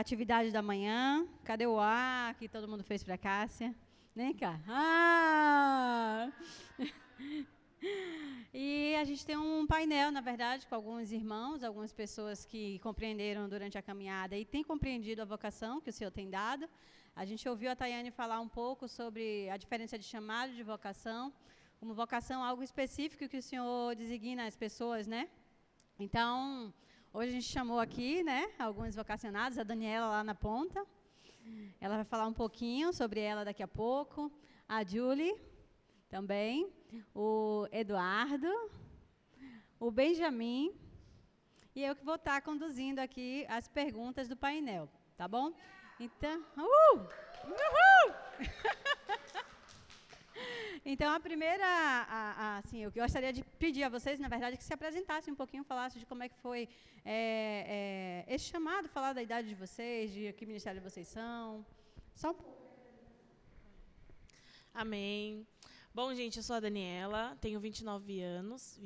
atividade da manhã. Cadê o A que todo mundo fez para a Cássia? Vem cá. Ah! E a gente tem um painel, na verdade, com alguns irmãos, algumas pessoas que compreenderam durante a caminhada e têm compreendido a vocação que o Senhor tem dado. A gente ouviu a Tayane falar um pouco sobre a diferença de chamado e de vocação. Uma vocação, algo específico que o Senhor designa às pessoas, né? Então, hoje a gente chamou aqui, né, alguns vocacionados, a Daniela lá na ponta. Ela vai falar um pouquinho sobre ela daqui a pouco. A Julie também, o Eduardo, o Benjamin, e eu que vou estar conduzindo aqui as perguntas do painel, tá bom? Então, então a primeira, assim, eu gostaria de pedir a vocês, na verdade, que se apresentassem um pouquinho, falassem de como é que foi esse chamado, falar da idade de vocês, de que ministério vocês são, só um pouco. Amém. Bom, gente, eu sou a Daniela, tenho 29 anos,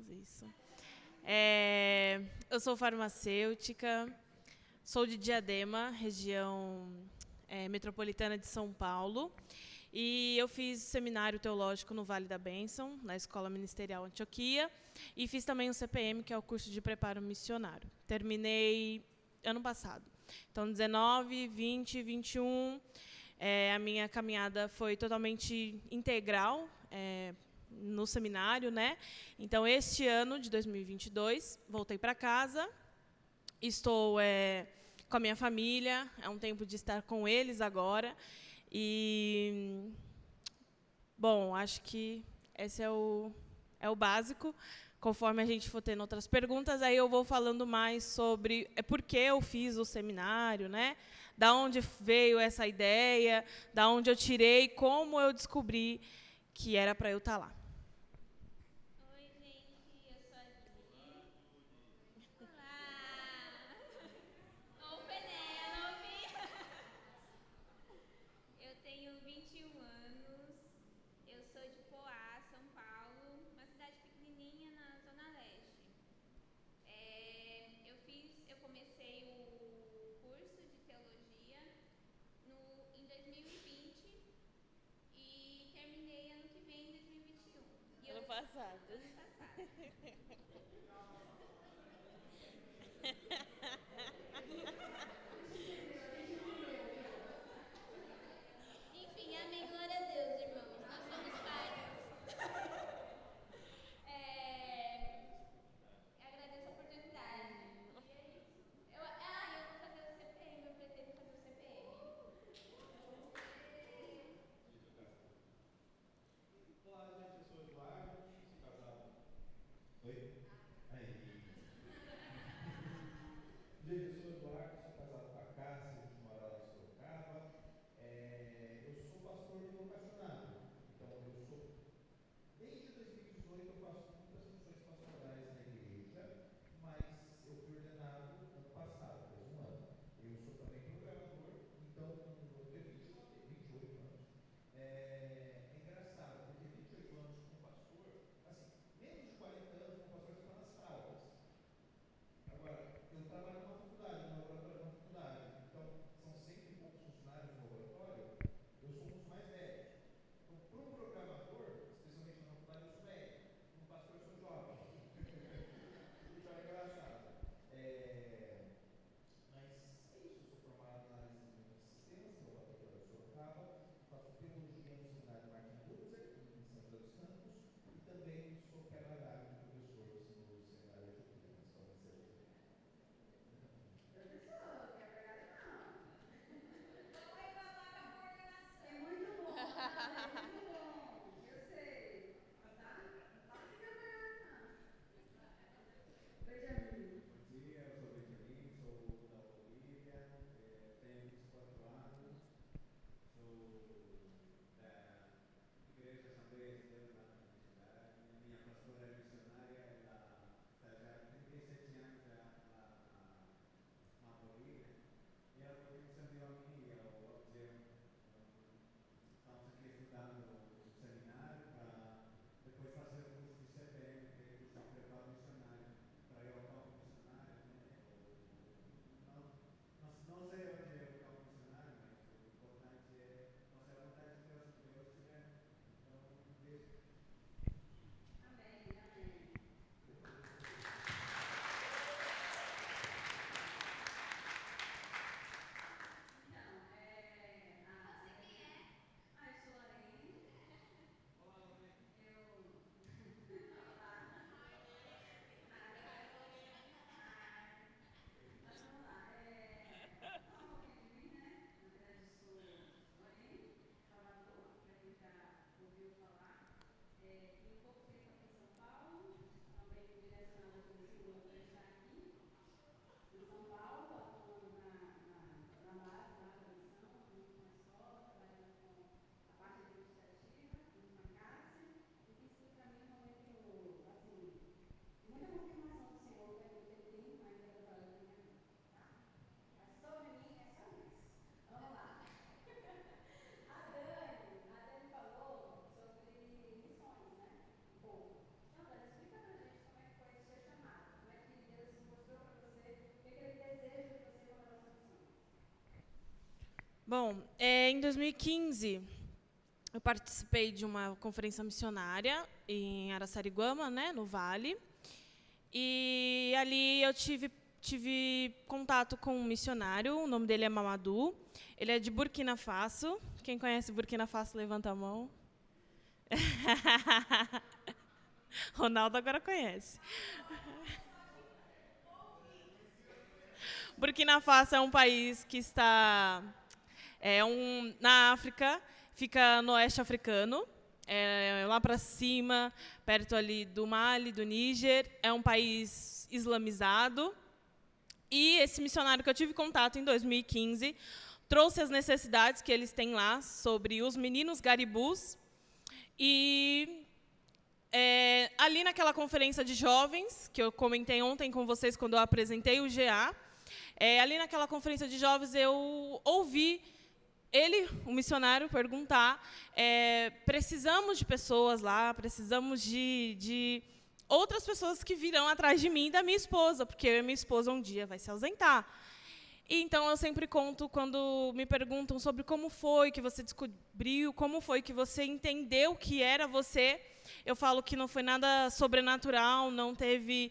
isso. Eu sou farmacêutica, sou de Diadema, região metropolitana de São Paulo, e eu fiz seminário teológico no Vale da Bênção, na Escola Ministerial Antioquia, e fiz também o CPM, que é o curso de preparo missionário. Terminei ano passado. Então, 19, 20, 21... a minha caminhada foi totalmente integral no seminário, né? Então, este ano de 2022, voltei para casa, estou com a minha família, é um tempo de estar com eles agora. E, bom, acho que esse é o básico. Conforme a gente for tendo outras perguntas, aí eu vou falando mais sobre por que eu fiz o seminário, né? Da onde veio essa ideia, da onde eu tirei, como eu descobri que era para eu estar lá. Oi, gente, eu sou a Julie. Olá! Ô, Penélope! Eu tenho 21 anos, eu sou de Poá, São Paulo, uma cidade pequenininha na Zona Leste. Eu comecei o curso de teologia em 2020 e terminei ano que vem, em 2021. Ano passado. Ano passado. Enfim, amém, glória a Deus, irmãos. Nós somos vários. Agradeço a oportunidade. E é isso. Eu vou fazer o CPM, eu pretendo fazer o CPM. Olá, gente, eu sou o Eduardo, sou casado. Oi? Aí. Gente, eu sou o Eduardo, sou casado com a Cássia, a gente mora lá em Sorocaba. Eu sou pastor vocacionado. Então, desde 2018 eu faço muitas funções pastorais na igreja, mas eu fui ordenado ano passado, faz um ano. Eu sou também programador, então eu tenho 28 anos. É engraçado, porque 28 anos como pastor, assim, menos de 40 anos como pastor, Bom, em 2015, eu participei de uma conferência missionária em Araçariguama, né, no Vale. E ali eu tive contato com um missionário, o nome dele é Mamadou. Ele é de Burkina Faso. Quem conhece Burkina Faso, levanta a mão. Ronaldo agora conhece. Burkina Faso é um país que está na África, fica no oeste africano, lá para cima, perto ali do Mali, do Níger. É um país islamizado. E esse missionário que eu tive contato em 2015 trouxe as necessidades que eles têm lá sobre os meninos garibus. E ali naquela conferência de jovens, que eu comentei ontem com vocês quando eu apresentei o GA, ali naquela conferência de jovens eu ouvi ele, o missionário, perguntar, precisamos de pessoas lá, precisamos de outras pessoas que virão atrás de mim e da minha esposa, porque eu e minha esposa um dia vai se ausentar. E, então, eu sempre conto, quando me perguntam sobre como foi que você descobriu, como foi que você entendeu que era você, eu falo que não foi nada sobrenatural, não teve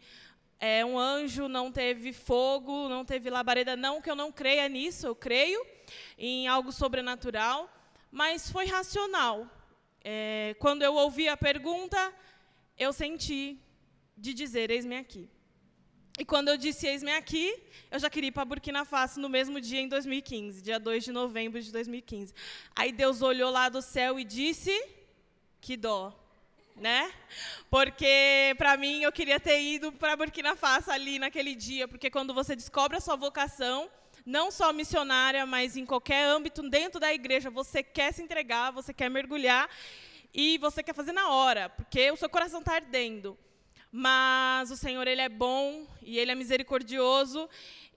um anjo, não teve fogo, não teve labareda, não que eu não creia nisso, eu creio em algo sobrenatural, mas foi racional. Quando eu ouvi a pergunta, eu senti de dizer, eis-me aqui. E quando eu disse, eis-me aqui, eu já queria ir para Burkina Faso no mesmo dia, em 2015, dia 2 de novembro de 2015. Aí Deus olhou lá do céu e disse, que dó, né? Porque, para mim, eu queria ter ido para Burkina Faso ali naquele dia, porque quando você descobre a sua vocação, não só missionária, mas em qualquer âmbito dentro da igreja, você quer se entregar, você quer mergulhar, e você quer fazer na hora, porque o seu coração está ardendo. Mas o Senhor, Ele é bom e Ele é misericordioso.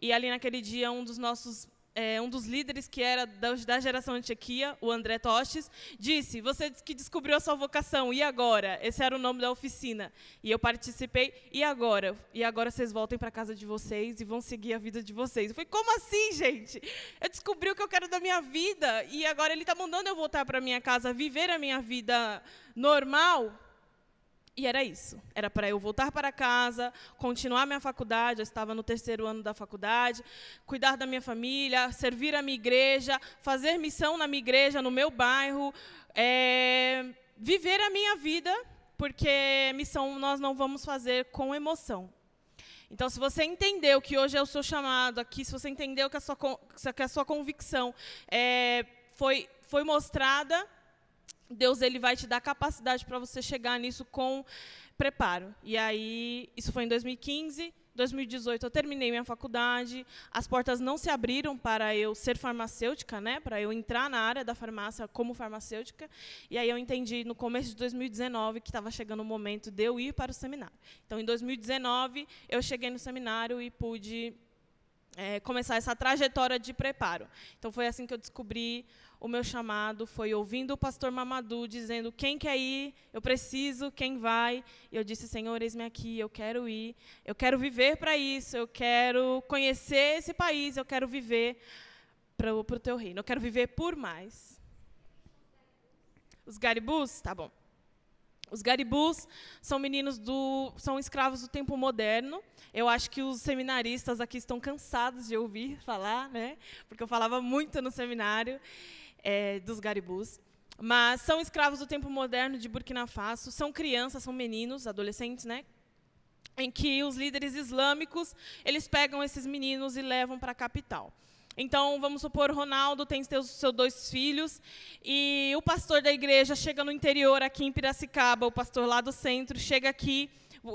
E ali naquele dia, um dos líderes que era da geração Antioquia, o André Tostes, disse, você que descobriu a sua vocação, e agora? Esse era o nome da oficina. E eu participei, e agora? E agora vocês voltem para a casa de vocês e vão seguir a vida de vocês. Eu falei, como assim, gente? Eu descobri o que eu quero da minha vida, e agora Ele está mandando eu voltar para a minha casa, viver a minha vida normal? E era isso. Era para eu voltar para casa, continuar minha faculdade, eu estava no 3º ano da faculdade, cuidar da minha família, servir a minha igreja, fazer missão na minha igreja, no meu bairro, viver a minha vida, porque missão nós não vamos fazer com emoção. Então, se você entendeu que hoje é o seu chamado aqui, se você entendeu que a sua convicção foi mostrada, Deus, Ele vai te dar capacidade para você chegar nisso com preparo. E aí, isso foi em 2015. 2018, eu terminei minha faculdade. As portas não se abriram para eu ser farmacêutica, né? Para eu entrar na área da farmácia como farmacêutica. E aí eu entendi, no começo de 2019, que estava chegando o momento de eu ir para o seminário. Então, em 2019, eu cheguei no seminário e pude começar essa trajetória de preparo. Então, foi assim que eu descobri o meu chamado, foi ouvindo o pastor Mamadou dizendo, quem quer ir, eu preciso, quem vai? E eu disse, Senhor, eis-me aqui, eu quero ir, eu quero viver para isso, eu quero conhecer esse país, eu quero viver para o teu reino, eu quero viver por mais. Os garibus? Tá bom. Os garibus são são escravos do tempo moderno. Eu acho que os seminaristas aqui estão cansados de ouvir falar, né? Porque eu falava muito no seminário dos garibus. Mas são escravos do tempo moderno de Burkina Faso. São crianças, são meninos, adolescentes, né? Em que os líderes islâmicos, eles pegam esses meninos e levam para a capital. Então, vamos supor, Ronaldo tem seus 2 filhos, e o pastor da igreja chega no interior, aqui em Piracicaba, o pastor lá do centro, chega aqui,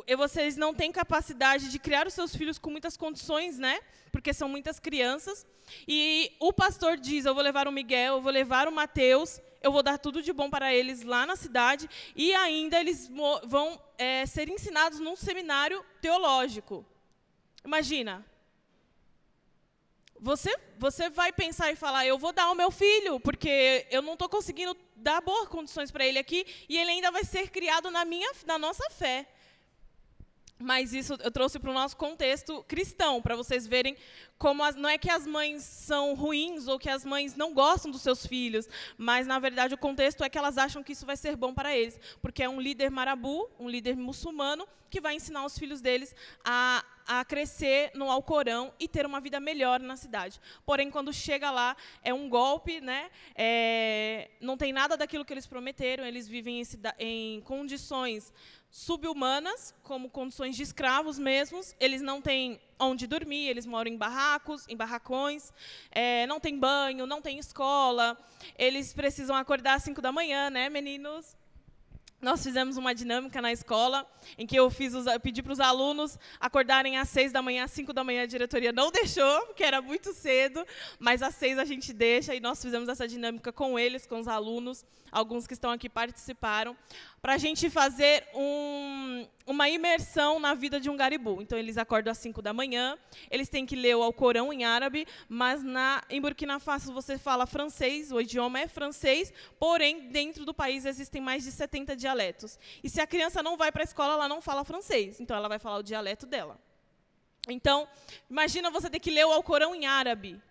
e vocês não têm capacidade de criar os seus filhos com muitas condições, né? Porque são muitas crianças, e o pastor diz, eu vou levar o Miguel, eu vou levar o Mateus, eu vou dar tudo de bom para eles lá na cidade, e ainda eles vão ser ensinados num seminário teológico. Imagina. Você vai pensar e falar, eu vou dar ao meu filho, porque eu não estou conseguindo dar boas condições para ele aqui, e ele ainda vai ser criado na nossa fé. Mas isso eu trouxe para o nosso contexto cristão, para vocês verem como não é que as mães são ruins ou que as mães não gostam dos seus filhos, mas, na verdade, o contexto é que elas acham que isso vai ser bom para eles, porque é um líder marabu, um líder muçulmano, que vai ensinar os filhos deles a crescer no Alcorão e ter uma vida melhor na cidade. Porém, quando chega lá, é um golpe, né? Não tem nada daquilo que eles prometeram, eles vivem em condições subhumanas, como condições de escravos mesmos. Eles não têm onde dormir, eles moram em barracos, em barracões, não tem banho, não tem escola, eles precisam acordar às 5 da manhã, né, meninos? Nós fizemos uma dinâmica na escola, em que eu pedi para os alunos acordarem às 6 da manhã, às 5 da manhã a diretoria não deixou, porque era muito cedo, mas às 6 a gente deixa, e nós fizemos essa dinâmica com eles, com os alunos, alguns que estão aqui participaram, para a gente fazer uma imersão na vida de um garibu. Então, eles acordam às 5 da manhã, eles têm que ler o Alcorão em árabe, mas em Burkina Faso você fala francês, o idioma é francês, porém, dentro do país existem mais de 70 dialetos. E se a criança não vai para a escola, ela não fala francês, então ela vai falar o dialeto dela. Então, imagina você ter que ler o Alcorão em árabe.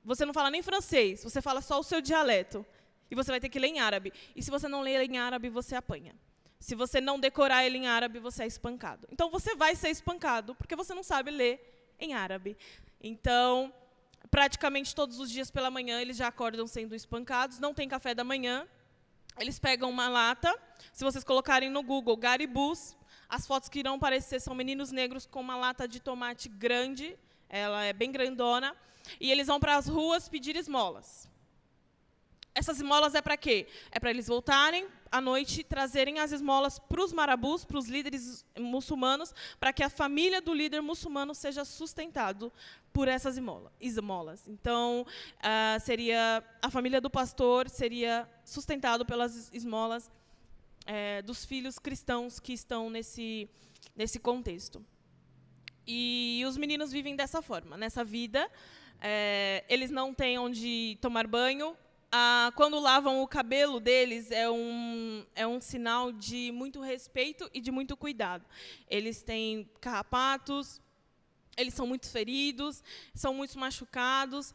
Você não fala nem francês, você fala só o seu dialeto. E você vai ter que ler em árabe. E se você não ler em árabe, você apanha. Se você não decorar ele em árabe, você é espancado. Então, você vai ser espancado, porque você não sabe ler em árabe. Então, praticamente todos os dias pela manhã, eles já acordam sendo espancados. Não tem café da manhã. Eles pegam uma lata. Se vocês colocarem no Google, garibus, as fotos que irão aparecer são meninos negros com uma lata de tomate grande. Ela é bem grandona. E eles vão para as ruas pedir esmolas. Essas esmolas é para quê? É para eles voltarem à noite e trazerem as esmolas para os marabus, para os líderes muçulmanos, para que a família do líder muçulmano seja sustentado por essas esmolas. Então, seria a família do pastor seria sustentado pelas esmolas dos filhos cristãos que estão nesse contexto. E os meninos vivem dessa forma, nessa vida. Eles não têm onde tomar banho. Quando lavam o cabelo deles, é um sinal de muito respeito e de muito cuidado. Eles têm carrapatos, eles são muito feridos, são muito machucados.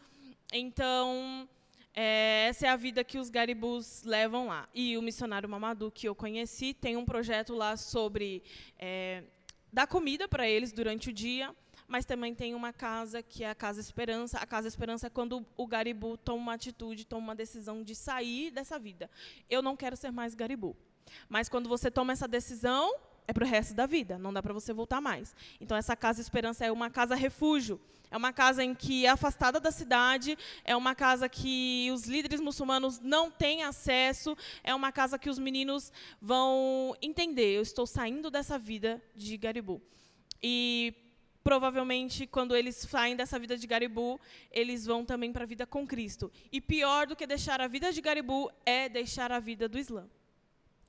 Então, essa é a vida que os garibus levam lá. E o missionário Mamadou, que eu conheci, tem um projeto lá sobre dar comida para eles durante o dia, mas também tem uma casa, que é a Casa Esperança. A Casa Esperança é quando o garibu toma uma atitude, toma uma decisão de sair dessa vida. Eu não quero ser mais garibu. Mas quando você toma essa decisão, é para o resto da vida, não dá para você voltar mais. Então, essa Casa Esperança é uma casa refúgio. É uma casa em que é afastada da cidade, é uma casa que os líderes muçulmanos não têm acesso, é uma casa que os meninos vão entender, eu estou saindo dessa vida de garibu. E provavelmente, quando eles saem dessa vida de garibu, eles vão também para a vida com Cristo. E pior do que deixar a vida de garibu é deixar a vida do Islã.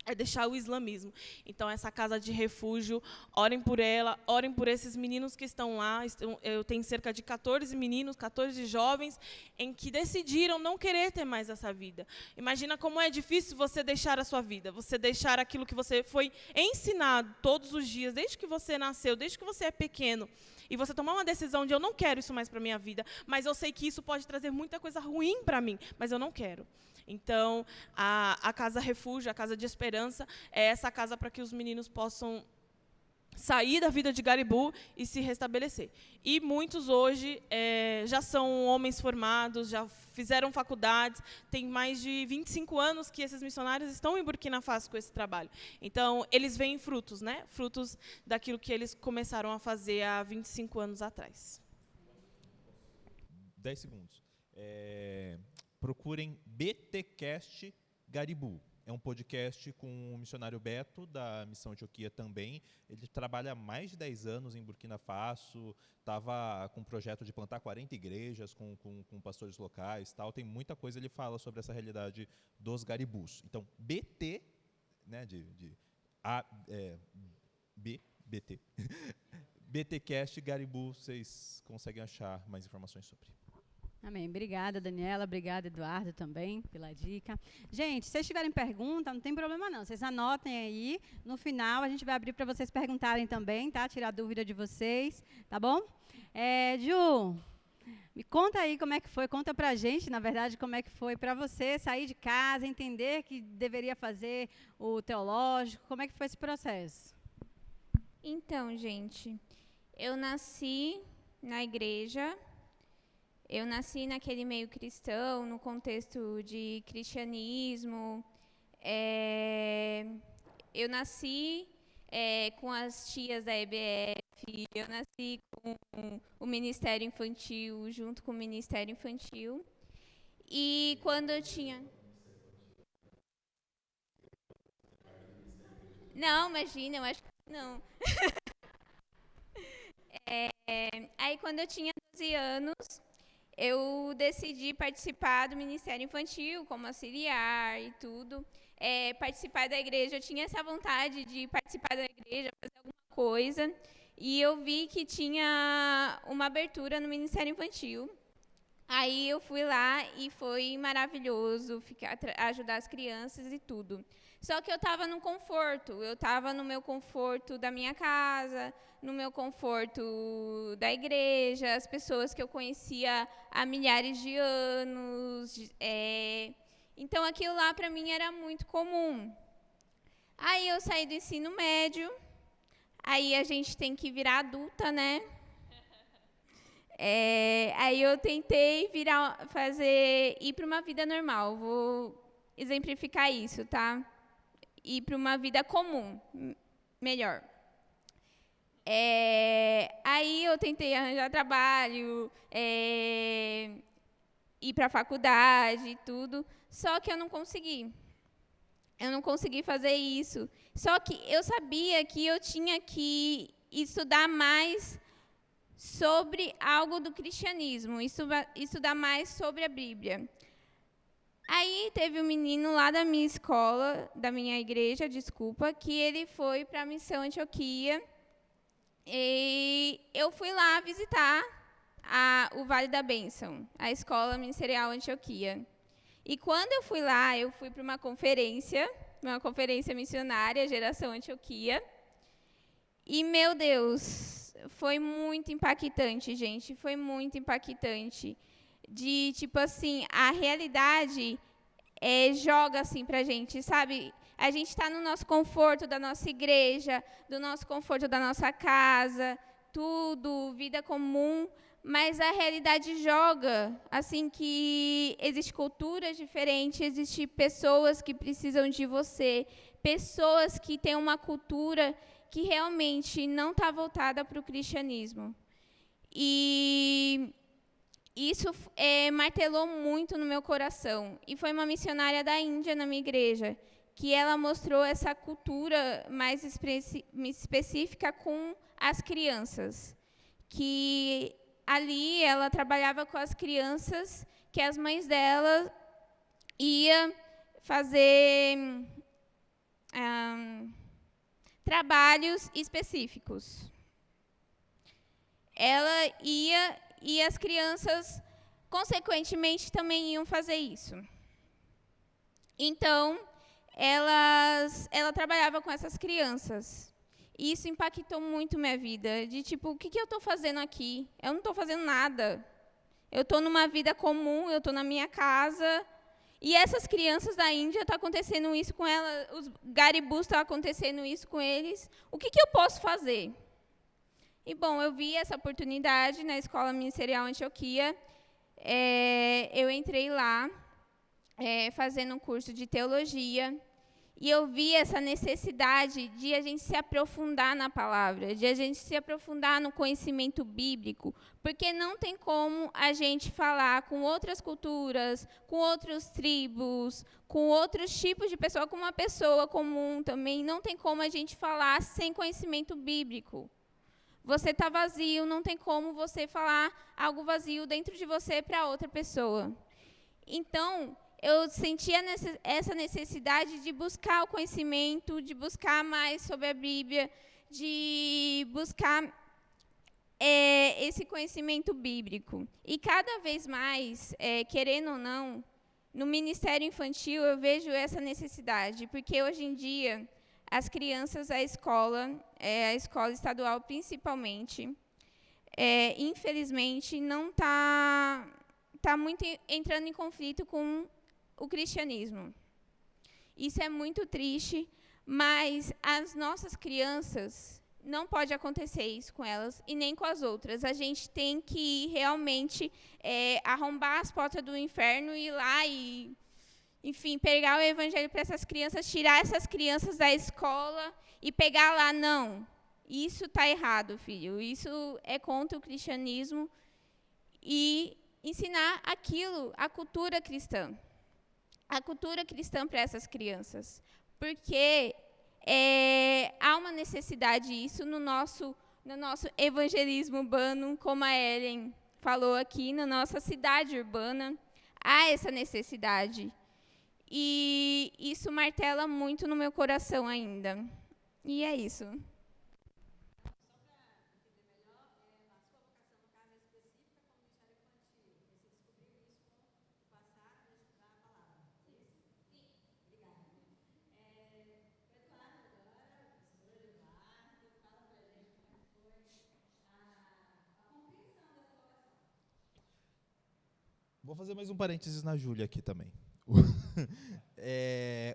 É deixar o islamismo. Então, essa casa de refúgio, orem por ela, orem por esses meninos que estão lá. Eu tenho cerca de 14 meninos, 14 jovens, em que decidiram não querer ter mais essa vida. Imagina como é difícil você deixar a sua vida, você deixar aquilo que você foi ensinado todos os dias, desde que você nasceu, desde que você é pequeno, e você tomar uma decisão de eu não quero isso mais para a minha vida, mas eu sei que isso pode trazer muita coisa ruim para mim, mas eu não quero. Então, a Casa Refúgio, a Casa de Esperança, é essa casa para que os meninos possam sair da vida de garibu e se restabelecer. E muitos hoje já são homens formados, já fizeram faculdades, tem mais de 25 anos que esses missionários estão em Burkina Faso com esse trabalho. Então, eles veem frutos, né? Frutos daquilo que eles começaram a fazer há 25 anos atrás. 10 segundos. Procurem BTcast Garibu. É um podcast com o missionário Beto, da Missão Antioquia também. Ele trabalha há mais de 10 anos em Burkina Faso, estava com um projeto de plantar 40 igrejas com pastores locais. Tal. Tem muita coisa, ele fala sobre essa realidade dos garibus. Então, BT, né, BT. BTcast Garibu, vocês conseguem achar mais informações sobre. Amém. Obrigada, Daniela. Obrigada, Eduardo, também, pela dica. Gente, se vocês tiverem pergunta, não tem problema não. Vocês anotem aí. No final, a gente vai abrir para vocês perguntarem também, tá? Tirar dúvida de vocês, tá bom? Ju, me conta aí como é que foi. Conta pra gente, na verdade, como é que foi para você sair de casa, entender que deveria fazer o teológico. Como é que foi esse processo? Então, gente, eu nasci na igreja. Eu nasci naquele meio cristão, no contexto de cristianismo. Eu nasci com as tias da EBF, eu nasci com o Ministério Infantil, junto com o Ministério Infantil. E quando eu tinha... Não, imagina, eu acho que não. Aí, quando eu tinha 12 anos... eu decidi participar do Ministério Infantil, como auxiliar e tudo. Participar da igreja, eu tinha essa vontade de participar da igreja, fazer alguma coisa. E eu vi que tinha uma abertura no Ministério Infantil. Aí eu fui lá e foi maravilhoso ajudar as crianças e tudo. Só que eu estava no conforto, eu estava no meu conforto da minha casa, no meu conforto da igreja, as pessoas que eu conhecia há milhares de anos. Então, aquilo lá para mim era muito comum. Aí eu saí do ensino médio, aí a gente tem que virar adulta, né? Aí eu tentei ir para uma vida normal. Vou exemplificar isso, tá? Ir para uma vida comum, melhor. Aí eu tentei arranjar trabalho, ir para a faculdade e tudo, só que eu não consegui. Eu não consegui fazer isso. Só que eu sabia que eu tinha que estudar mais sobre algo do cristianismo, estudar mais sobre a Bíblia. Aí teve um menino lá da minha escola, da minha igreja, que ele foi para a Missão Antioquia. E eu fui lá visitar o Vale da Bênção, a Escola Ministerial Antioquia. E quando eu fui lá, eu fui para uma conferência missionária, Geração Antioquia. E, meu Deus, foi muito impactante, gente, foi muito impactante. De, tipo assim, a realidade joga assim pra gente, sabe? A gente está no nosso conforto da nossa igreja, do nosso conforto da nossa casa, tudo, vida comum, mas a realidade joga, assim, que existem culturas diferentes, existem pessoas que precisam de você, pessoas que têm uma cultura que realmente não está voltada para o cristianismo. E isso martelou muito no meu coração. E foi uma missionária da Índia na minha igreja, que ela mostrou essa cultura mais específica com as crianças. Que ali ela trabalhava com as crianças, que as mães dela iam fazer trabalhos específicos. Ela ia e as crianças, consequentemente, também iam fazer isso. Então, ela trabalhava com essas crianças. E isso impactou muito minha vida. De tipo, o que eu estou fazendo aqui? Eu não estou fazendo nada. Eu estou numa vida comum, eu estou na minha casa. E essas crianças da Índia, está acontecendo isso com elas. Os garibus, está acontecendo isso com eles. O que eu posso fazer? E, bom, eu vi essa oportunidade na Escola Ministerial Antioquia. Eu entrei lá, fazendo um curso de teologia. E eu vi essa necessidade de a gente se aprofundar na palavra, de a gente se aprofundar no conhecimento bíblico, porque não tem como a gente falar com outras culturas, com outras tribos, com outros tipos de pessoa, com uma pessoa comum também, não tem como a gente falar sem conhecimento bíblico. Você está vazio, não tem como você falar algo vazio dentro de você para outra pessoa. Então, eu sentia essa necessidade de buscar o conhecimento, de buscar mais sobre a Bíblia, de buscar esse conhecimento bíblico. E cada vez mais, querendo ou não, no Ministério Infantil eu vejo essa necessidade, porque hoje em dia as crianças, a escola estadual principalmente, infelizmente não está muito entrando em conflito com o cristianismo. Isso é muito triste, mas as nossas crianças, não pode acontecer isso com elas e nem com as outras. A gente tem que realmente arrombar as portas do inferno e ir lá e, enfim, pegar o evangelho para essas crianças, tirar essas crianças da escola e pegar lá. Não, isso está errado, filho. Isso é contra o cristianismo. E ensinar aquilo, a cultura cristã. A cultura cristã para essas crianças. Porque há uma necessidade disso no nosso evangelismo urbano, como a Ellen falou aqui, na nossa cidade urbana, há essa necessidade. E isso martela muito no meu coração ainda. E é isso. Vou fazer mais um parênteses na Júlia aqui também.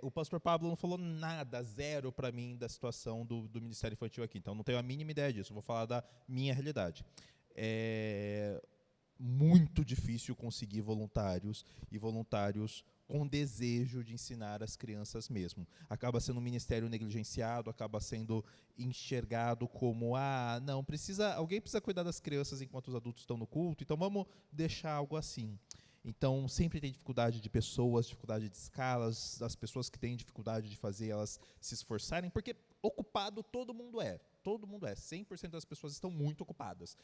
O pastor Pablo não falou nada, zero para mim da situação do Ministério Infantil aqui, então não tenho a mínima ideia disso, vou falar da minha realidade. É muito difícil conseguir voluntários e voluntários com desejo de ensinar as crianças mesmo. Acaba sendo um ministério negligenciado, acaba sendo enxergado como, não, alguém precisa cuidar das crianças enquanto os adultos estão no culto, então vamos deixar algo assim. Então, sempre tem dificuldade de pessoas, dificuldade de escalas, as pessoas que têm dificuldade de fazer elas se esforçarem, porque ocupado todo mundo é. Todo mundo é. 100% das pessoas estão muito ocupadas.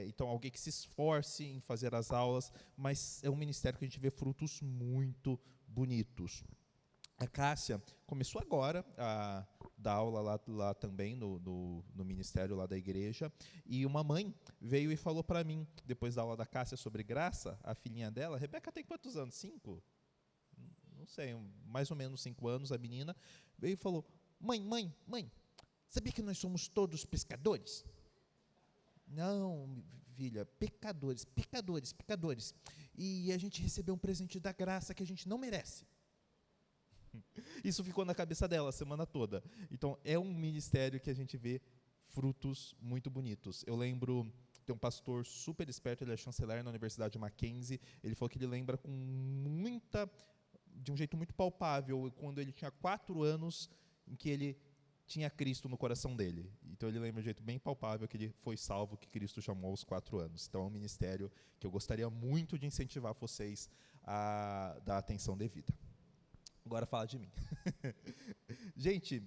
Então, alguém que se esforce em fazer as aulas, mas é um ministério que a gente vê frutos muito bonitos. A Cássia começou agora a dar aula lá também no ministério lá da igreja, e uma mãe veio e falou para mim, depois da aula da Cássia sobre graça, a filhinha dela, Rebeca tem quantos anos? 5? Não sei, mais ou menos 5 anos, a menina, veio e falou, mãe, sabia que nós somos todos pescadores? Não, filha, pecadores. E a gente recebeu um presente da graça que a gente não merece. Isso ficou na cabeça dela a semana toda. Então, é um ministério que a gente vê frutos muito bonitos. Eu lembro, tem um pastor super esperto, ele é chanceler na Universidade Mackenzie, ele falou que ele lembra de um jeito muito palpável, quando ele tinha 4 anos, em que ele tinha Cristo no coração dele. Então, ele lembra de um jeito bem palpável que ele foi salvo, que Cristo chamou aos 4 anos. Então, é um ministério que eu gostaria muito de incentivar vocês a dar atenção devida. Agora fala de mim. Gente,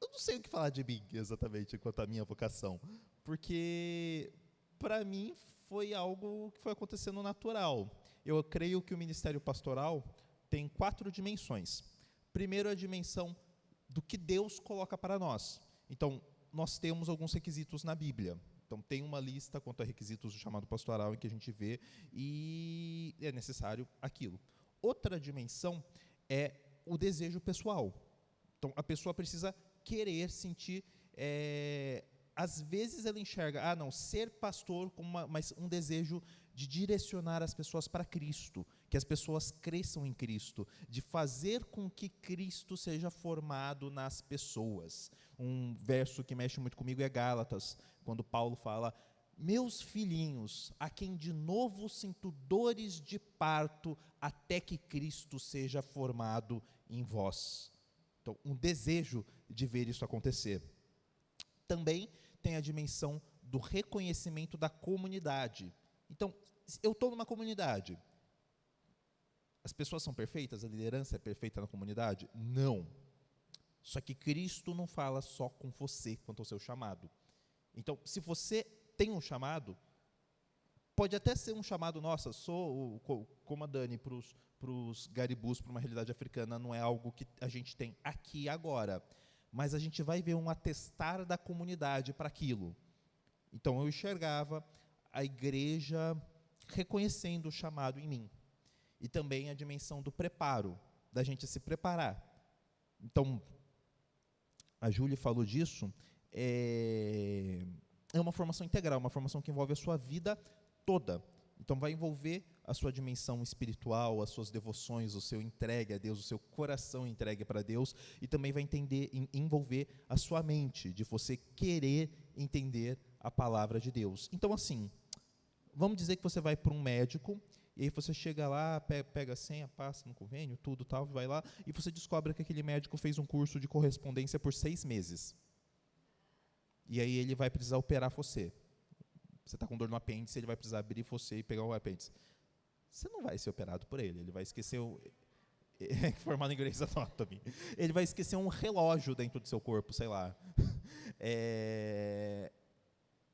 eu não sei o que falar de mim exatamente quanto à minha vocação, porque para mim foi algo que foi acontecendo natural. Eu creio que o ministério pastoral tem 4 dimensões. Primeiro, a dimensão do que Deus coloca para nós. Então, nós temos alguns requisitos na Bíblia. Então, tem uma lista quanto a requisitos do chamado pastoral em que a gente vê e é necessário aquilo. Outra dimensão é o desejo pessoal. Então, a pessoa precisa querer sentir, às vezes ela enxerga, ser pastor como mas um desejo de direcionar as pessoas para Cristo, que as pessoas cresçam em Cristo, de fazer com que Cristo seja formado nas pessoas. Um verso que mexe muito comigo é Gálatas, quando Paulo fala, meus filhinhos, a quem de novo sinto dores de parto, até que Cristo seja formado em vós. Então, um desejo de ver isso acontecer. Também tem a dimensão do reconhecimento da comunidade. Então, eu estou numa comunidade. As pessoas são perfeitas? A liderança é perfeita na comunidade? Não. Só que Cristo não fala só com você quanto ao seu chamado. Então, se você tem um chamado, pode até ser um chamado, nossa, sou como a Dani para os garibus, para uma realidade africana, não é algo que a gente tem aqui agora, mas a gente vai ver um atestar da comunidade para aquilo. Então, eu enxergava a igreja reconhecendo o chamado em mim. E também a dimensão do preparo, da gente se preparar. Então, a Júlia falou disso, é uma formação integral, uma formação que envolve a sua vida toda. Então, vai envolver a sua dimensão espiritual, as suas devoções, o seu entregue a Deus, o seu coração entregue para Deus, e também vai envolver a sua mente, de você querer entender a palavra de Deus. Então, assim, vamos dizer que você vai para um médico, e aí você chega lá, pega a senha, passa no convênio, tudo tal, vai lá, e você descobre que aquele médico fez um curso de correspondência por 6 meses. E aí ele vai precisar operar você. Você está com dor no apêndice, ele vai precisar abrir você e pegar o apêndice. Você não vai ser operado por ele vai esquecer formado em Grey's Anatomy. Ele vai esquecer um relógio dentro do seu corpo, sei lá.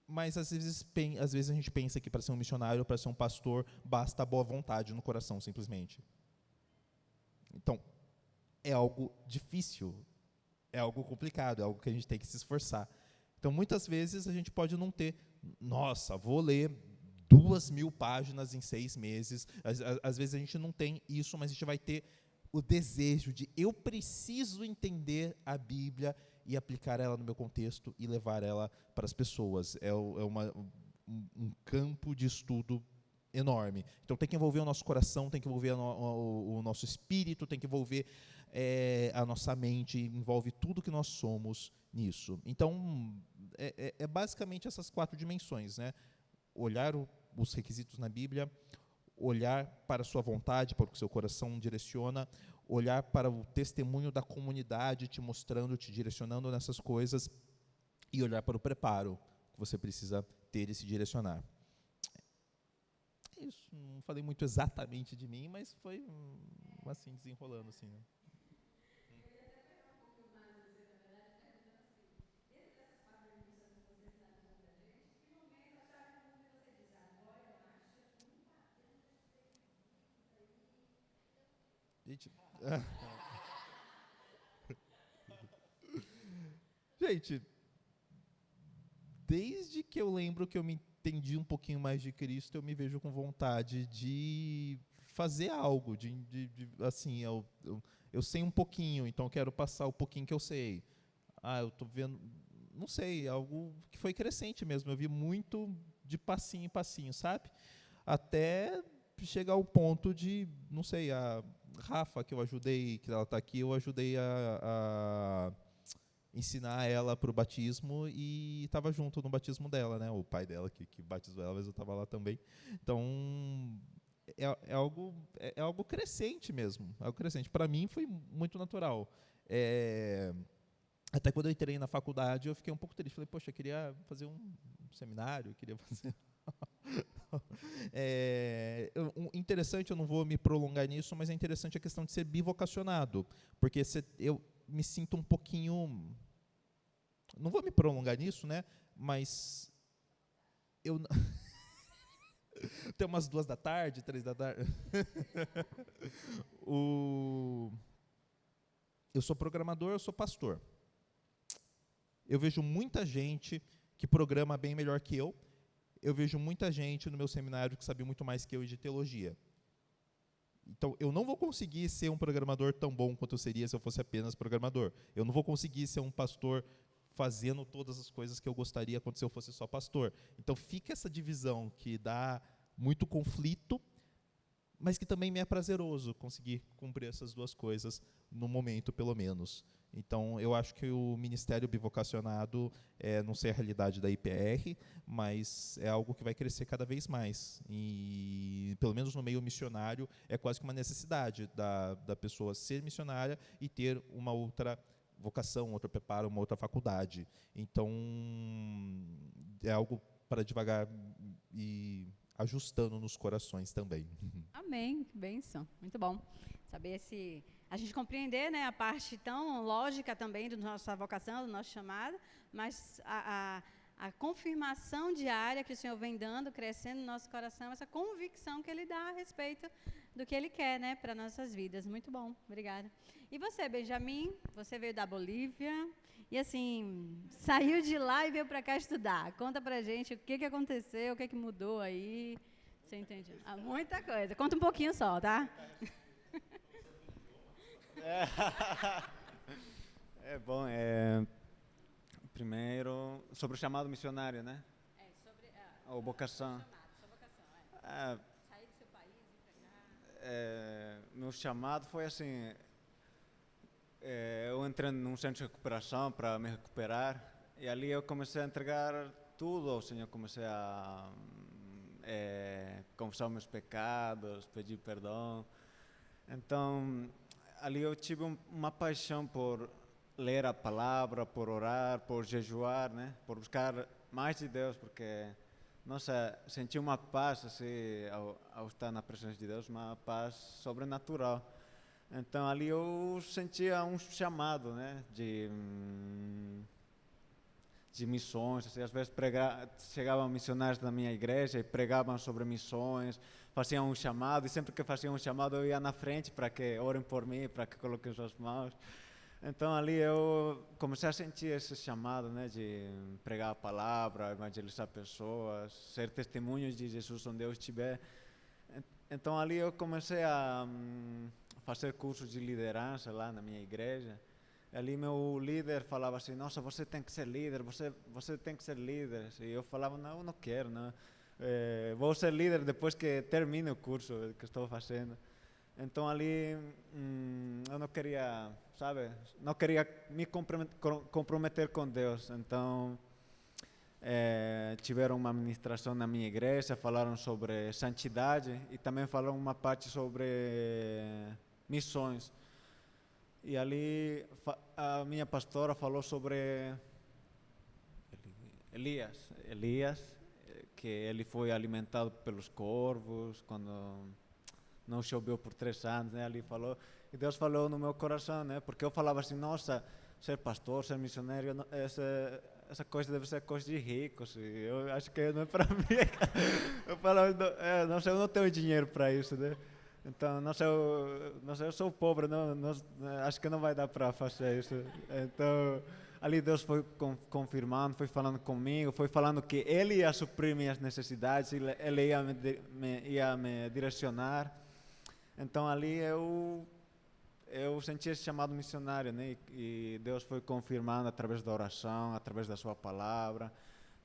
Mas às vezes a gente pensa que para ser um missionário, para ser um pastor, basta boa vontade no coração, simplesmente. Então, é algo difícil, é algo complicado, é algo que a gente tem que se esforçar. Então, muitas vezes a gente pode não ter, nossa, vou ler 2.000 páginas em 6 meses. Às vezes a gente não tem isso, mas a gente vai ter o desejo de eu preciso entender a Bíblia e aplicar ela no meu contexto e levar ela para as pessoas. É um campo de estudo enorme. Então tem que envolver o nosso coração, tem que envolver o nosso espírito, tem que envolver a nossa mente, envolve tudo que nós somos nisso. Então, é basicamente essas 4 dimensões, né? Olhar os requisitos na Bíblia, olhar para a sua vontade, para o que o seu coração direciona, olhar para o testemunho da comunidade te mostrando, te direcionando nessas coisas, e olhar para o preparo que você precisa ter e se direcionar. Isso, não falei muito exatamente de mim, mas foi assim, desenrolando assim, né? Gente, desde que eu lembro que eu me entendi um pouquinho mais de Cristo, eu me vejo com vontade de fazer algo, assim, eu sei um pouquinho, então eu quero passar o pouquinho que eu sei. Eu estou vendo, não sei, algo que foi crescente mesmo, eu vi muito de passinho em passinho, sabe? Até chegar ao ponto de, não sei, a Rafa, que eu ajudei, que ela está aqui, eu ajudei a ensinar ela para o batismo e estava junto no batismo dela, né? O pai dela que batizou ela, mas eu estava lá também. Então, é algo crescente mesmo, algo crescente. Para mim foi muito natural. Até quando eu entrei na faculdade, eu fiquei um pouco triste. Falei, poxa, eu queria fazer um seminário, queria fazer... interessante, eu não vou me prolongar nisso, mas é interessante a questão de ser bivocacionado, porque eu me sinto um pouquinho, não vou me prolongar nisso, né, mas eu tem umas 2 da tarde, 3 da tarde. Eu sou programador, eu sou pastor. Eu vejo muita gente que programa bem melhor que eu. Eu vejo muita gente no meu seminário que sabe muito mais que eu de teologia. Então, eu não vou conseguir ser um programador tão bom quanto eu seria se eu fosse apenas programador. Eu não vou conseguir ser um pastor fazendo todas as coisas que eu gostaria quando se eu fosse só pastor. Então, fica essa divisão que dá muito conflito, mas que também me é prazeroso conseguir cumprir essas 2 coisas no momento, pelo menos. Então, eu acho que o ministério bivocacionado, não sei a realidade da IPR, mas é algo que vai crescer cada vez mais. E, pelo menos no meio missionário, é quase que uma necessidade da pessoa ser missionária e ter uma outra vocação, outro preparo, uma outra faculdade. Então, é algo para devagar e ajustando nos corações também. Amém, que bênção, muito bom. Saber se a gente compreender, né, a parte tão lógica também da nossa vocação, do nosso chamado, mas a a confirmação diária que o Senhor vem dando, crescendo no nosso coração, essa convicção que Ele dá a respeito do que Ele quer, né, para nossas vidas. Muito bom, obrigada. E você, Benjamin, você veio da Bolívia e, assim, saiu de lá e veio para cá estudar. Conta pra gente o que aconteceu, o que mudou aí. Você entende? Ah, muita coisa. Conta um pouquinho só, tá? É bom, primeiro, sobre o chamado missionário, né? Sobre A vocação. sua vocação, sair do seu país e ir para cá. Meu chamado foi assim, eu entrei num centro de recuperação para me recuperar e ali eu comecei a entregar tudo ao Senhor, comecei a confessar meus pecados, pedir perdão. Então, ali eu tive uma paixão por ler a palavra, por orar, por jejuar, né? Por buscar mais de Deus, porque, nossa, senti uma paz assim, ao estar na presença de Deus, uma paz sobrenatural. Então, ali eu sentia um chamado, né? De missões, assim, às vezes chegavam missionários da minha igreja e pregavam sobre missões, faziam um chamado, e sempre que faziam um chamado eu ia na frente para que orem por mim, para que coloquem suas mãos. Então ali eu comecei a sentir esse chamado, né, de pregar a palavra, evangelizar pessoas, ser testemunho de Jesus onde eu estiver. Então ali eu comecei a fazer cursos de liderança lá na minha igreja. Ali meu líder falava assim, nossa, você tem que ser líder, você tem que ser líder. E eu falava, não, eu não quero, não. Vou ser líder depois que termine o curso que estou fazendo. Então ali eu não queria, sabe, não queria me comprometer com Deus. Então tiveram uma ministração na minha igreja, falaram sobre santidade e também falaram uma parte sobre missões. E ali a minha pastora falou sobre Elias, que ele foi alimentado pelos corvos quando não choveu por 3 anos, né? Ali falou, e Deus falou no meu coração, né? Porque eu falava assim, nossa, ser pastor, ser missionário, essa coisa deve ser coisa de ricos. E eu acho que não é para mim. Eu falava, nossa, eu não tenho dinheiro para isso, né? Então, nossa, eu sou pobre, acho que não vai dar para fazer isso. Então, ali Deus foi confirmando, foi falando comigo, foi falando que Ele ia suprir minhas necessidades, Ele ia me direcionar. Então, ali eu senti esse chamado missionário, né? E Deus foi confirmando através da oração, através da sua palavra.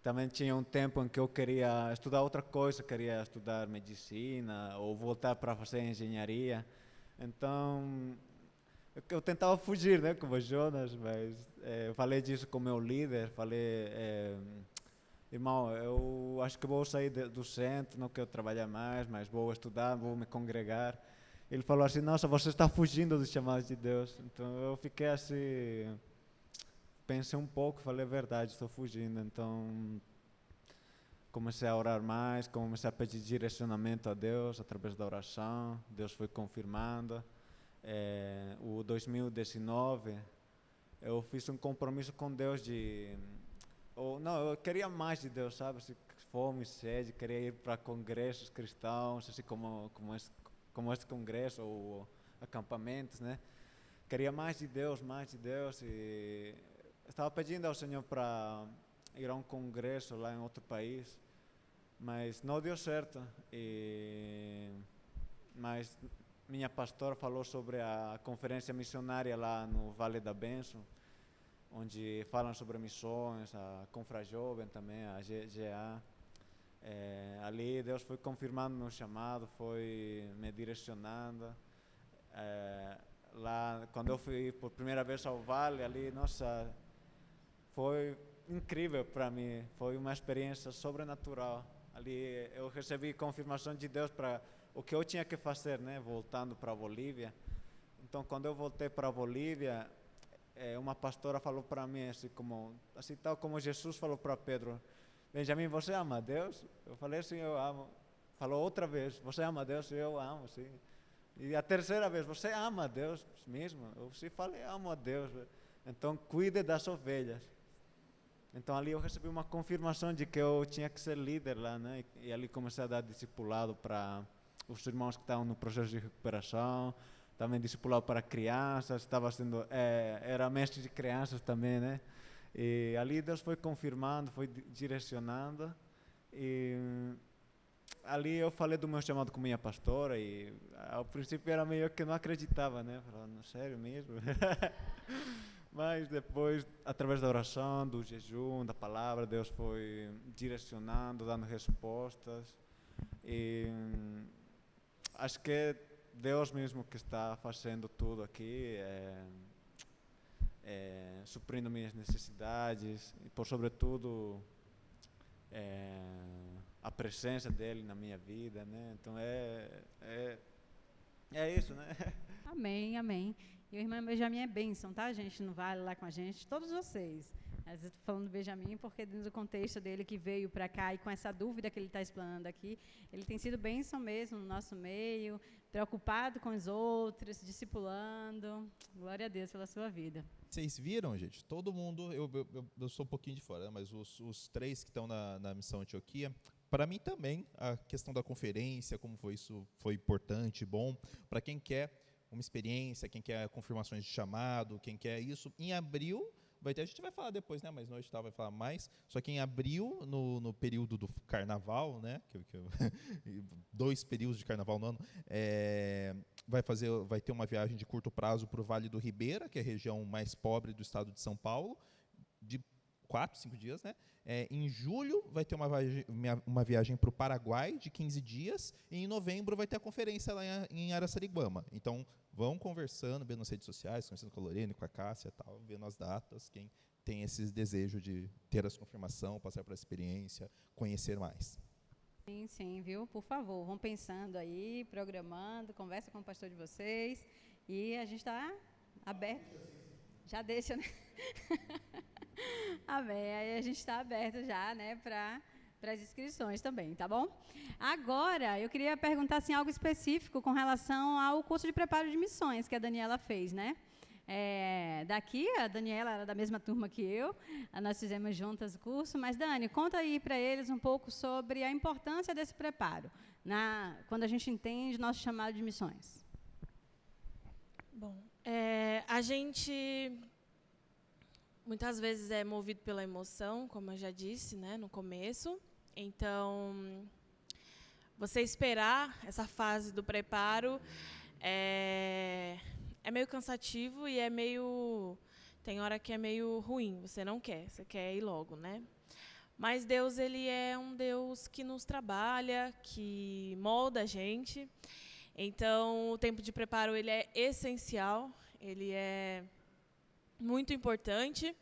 Também tinha um tempo em que eu queria estudar outra coisa, queria estudar medicina ou voltar para fazer engenharia. Então, eu tentava fugir, né, como Jonas, mas eu falei disso com o meu líder, falei, irmão, eu acho que vou sair do centro, não quero trabalhar mais, mas vou estudar, vou me congregar. Ele falou assim, nossa, você está fugindo dos chamados de Deus. Então, eu fiquei assim... Pensei um pouco, falei a verdade, estou fugindo. Então, comecei a orar mais, comecei a pedir direcionamento a Deus através da oração. Deus foi confirmando. O 2019, eu fiz um compromisso com Deus eu queria mais de Deus, sabe? Fome, sede, queria ir para congressos cristãos, assim como este congresso ou acampamentos, né? Queria mais de Deus e estava pedindo ao Senhor para ir a um congresso lá em outro país, mas não deu certo. Mas minha pastora falou sobre a conferência missionária lá no Vale da Bênção, onde falam sobre missões, a Confrajovem também, a GGA. Ali Deus foi confirmando meu chamado, foi me direcionando. Lá, quando eu fui por primeira vez ao Vale, ali, nossa, foi incrível para mim, foi uma experiência sobrenatural. Ali eu recebi confirmação de Deus para o que eu tinha que fazer, né, voltando para a Bolívia. Então, quando eu voltei para a Bolívia, uma pastora falou para mim, assim tal como Jesus falou para Pedro, Benjamin, você ama a Deus? Eu falei, sim, eu amo. Falou outra vez, você ama a Deus? Eu amo, sim. E a terceira vez, você ama a Deus mesmo? Eu falei, amo a Deus. Então, cuide das ovelhas. Então ali eu recebi uma confirmação de que eu tinha que ser líder lá, né? E ali comecei a dar discipulado para os irmãos que estavam no processo de recuperação, também discipulado para crianças, estava sendo, era mestre de crianças também, né? E ali Deus foi confirmando, foi direcionando. E ali eu falei do meu chamado com minha pastora e ao princípio era meio que não acreditava, né? Falando, sério mesmo? Mas depois, através da oração, do jejum, da palavra, Deus foi direcionando, dando respostas. E acho que é Deus mesmo que está fazendo tudo aqui, suprindo minhas necessidades e, por sobretudo, a presença dele na minha vida, né? Então é isso, né? Amém, amém. E o irmão Benjamin é bênção, tá, gente? No Vale lá com a gente, todos vocês. Mas eu estou falando do Benjamin porque dentro do contexto dele que veio para cá e com essa dúvida que ele está explanando aqui, ele tem sido bênção mesmo no nosso meio, preocupado com os outros, discipulando. Glória a Deus pela sua vida. Vocês viram, gente? Todo mundo, eu sou um pouquinho de fora, né? Mas os 3 que estão na missão Antioquia, para mim também, a questão da conferência, como foi isso, foi importante, bom. Para quem quer uma experiência, quem quer confirmações de chamado, quem quer isso, em abril vai ter, a gente vai falar depois, né, mas hoje vai falar mais, só que em abril, no período do carnaval, né, 2 períodos de carnaval no ano, vai ter uma viagem de curto prazo para o Vale do Ribeira, que é a região mais pobre do estado de São Paulo, de 4, 5 dias, né? Em julho vai ter uma viagem para o Paraguai de 15 dias, e em novembro vai ter a conferência lá em Araçariguama. Então, vão conversando, vendo nas redes sociais, conversando com a Lorena, com a Cássia, tal, vendo as datas, quem tem esse desejo de ter essa confirmação, passar por essa experiência, conhecer mais. Sim, sim, viu? Por favor, vão pensando aí, programando, conversa com o pastor de vocês, e a gente está aberto. Já deixa, né? Amém. Aí a gente está aberto já, né, para as inscrições também, tá bom? Agora, eu queria perguntar assim, algo específico com relação ao curso de preparo de missões que a Daniela fez, né? Daqui, a Daniela era da mesma turma que eu, nós fizemos juntas o curso, mas Dani, conta aí para eles um pouco sobre a importância desse preparo, quando a gente entende nosso chamado de missões. Bom, a gente muitas vezes é movido pela emoção, como eu já disse, né, no começo. Então, você esperar essa fase do preparo é meio cansativo e tem hora que é meio ruim, você não quer, você quer ir logo, né? Mas Deus, ele é um Deus que nos trabalha, que molda a gente. Então, o tempo de preparo, ele é essencial, ele é muito importante.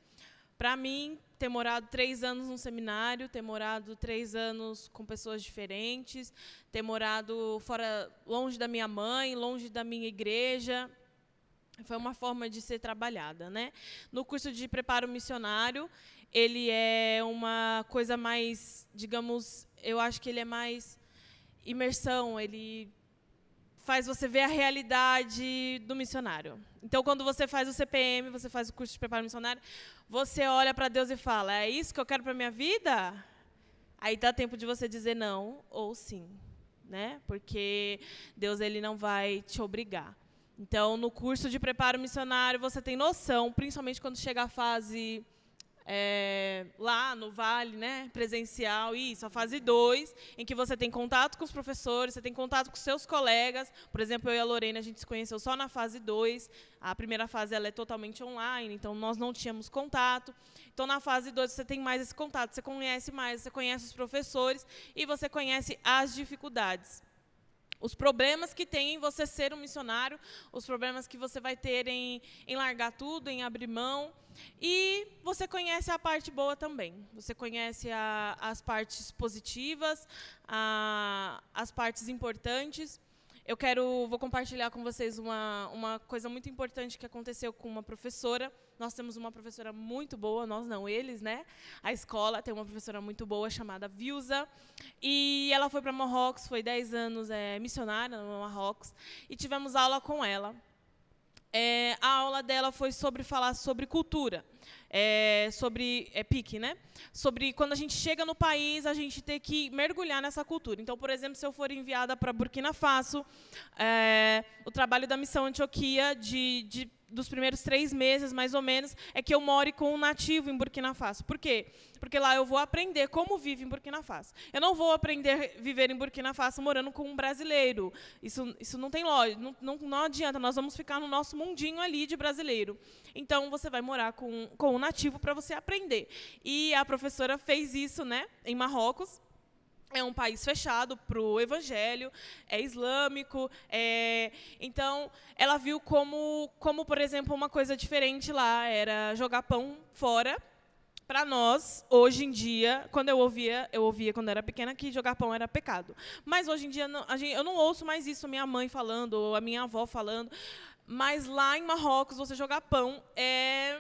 Para mim, ter morado 3 anos num seminário, ter morado 3 anos com pessoas diferentes, ter morado longe da minha mãe, longe da minha igreja, foi uma forma de ser trabalhada, né? No curso de preparo missionário, ele é uma coisa mais, digamos, eu acho que ele é mais imersão, ele faz você ver a realidade do missionário. Então, quando você faz o CPM, você faz o curso de preparo missionário, você olha para Deus e fala, é isso que eu quero para a minha vida? Aí dá tempo de você dizer não ou sim, né? Porque Deus, ele não vai te obrigar. Então, no curso de preparo missionário, você tem noção, principalmente quando chega a fase lá no Vale, né, presencial, isso, a fase 2, em que você tem contato com os professores, você tem contato com seus colegas. Por exemplo, eu e a Lorena, a gente se conheceu só na fase 2. A primeira fase ela é totalmente online, então nós não tínhamos contato. Então, na fase 2, você tem mais esse contato, você conhece mais, você conhece os professores e você conhece as dificuldades. Os problemas que tem em você ser um missionário, os problemas que você vai ter em largar tudo, em abrir mão. E você conhece a parte boa também. Você conhece as partes positivas, as partes importantes. Vou compartilhar com vocês uma coisa muito importante que aconteceu com uma professora. Nós temos uma professora muito boa, nós não, eles, né? A escola tem uma professora muito boa chamada Vilza. E ela foi para Marrocos, foi 10 anos missionária no Marrocos, e tivemos aula com ela. A aula dela foi falar sobre cultura. sobre pique, né? Sobre quando a gente chega no país, a gente ter que mergulhar nessa cultura. Então, por exemplo, se eu for enviada para Burkina Faso, o trabalho da Missão Antioquia dos primeiros 3 meses, mais ou menos, é que eu more com um nativo em Burkina Faso. Por quê? Porque lá eu vou aprender como vive em Burkina Faso. Eu não vou aprender a viver em Burkina Faso morando com um brasileiro. Isso não tem lógica, não adianta, nós vamos ficar no nosso mundinho ali de brasileiro. Então, você vai morar com um nativo para você aprender. E a professora fez isso, né, em Marrocos. É um país fechado para o evangelho, é islâmico. Então, ela viu como, por exemplo, uma coisa diferente lá era jogar pão fora. Para nós, hoje em dia, quando eu ouvia quando eu era pequena que jogar pão era pecado. Mas hoje em dia eu não ouço mais isso, minha mãe falando, ou a minha avó falando. Mas lá em Marrocos, você jogar pão é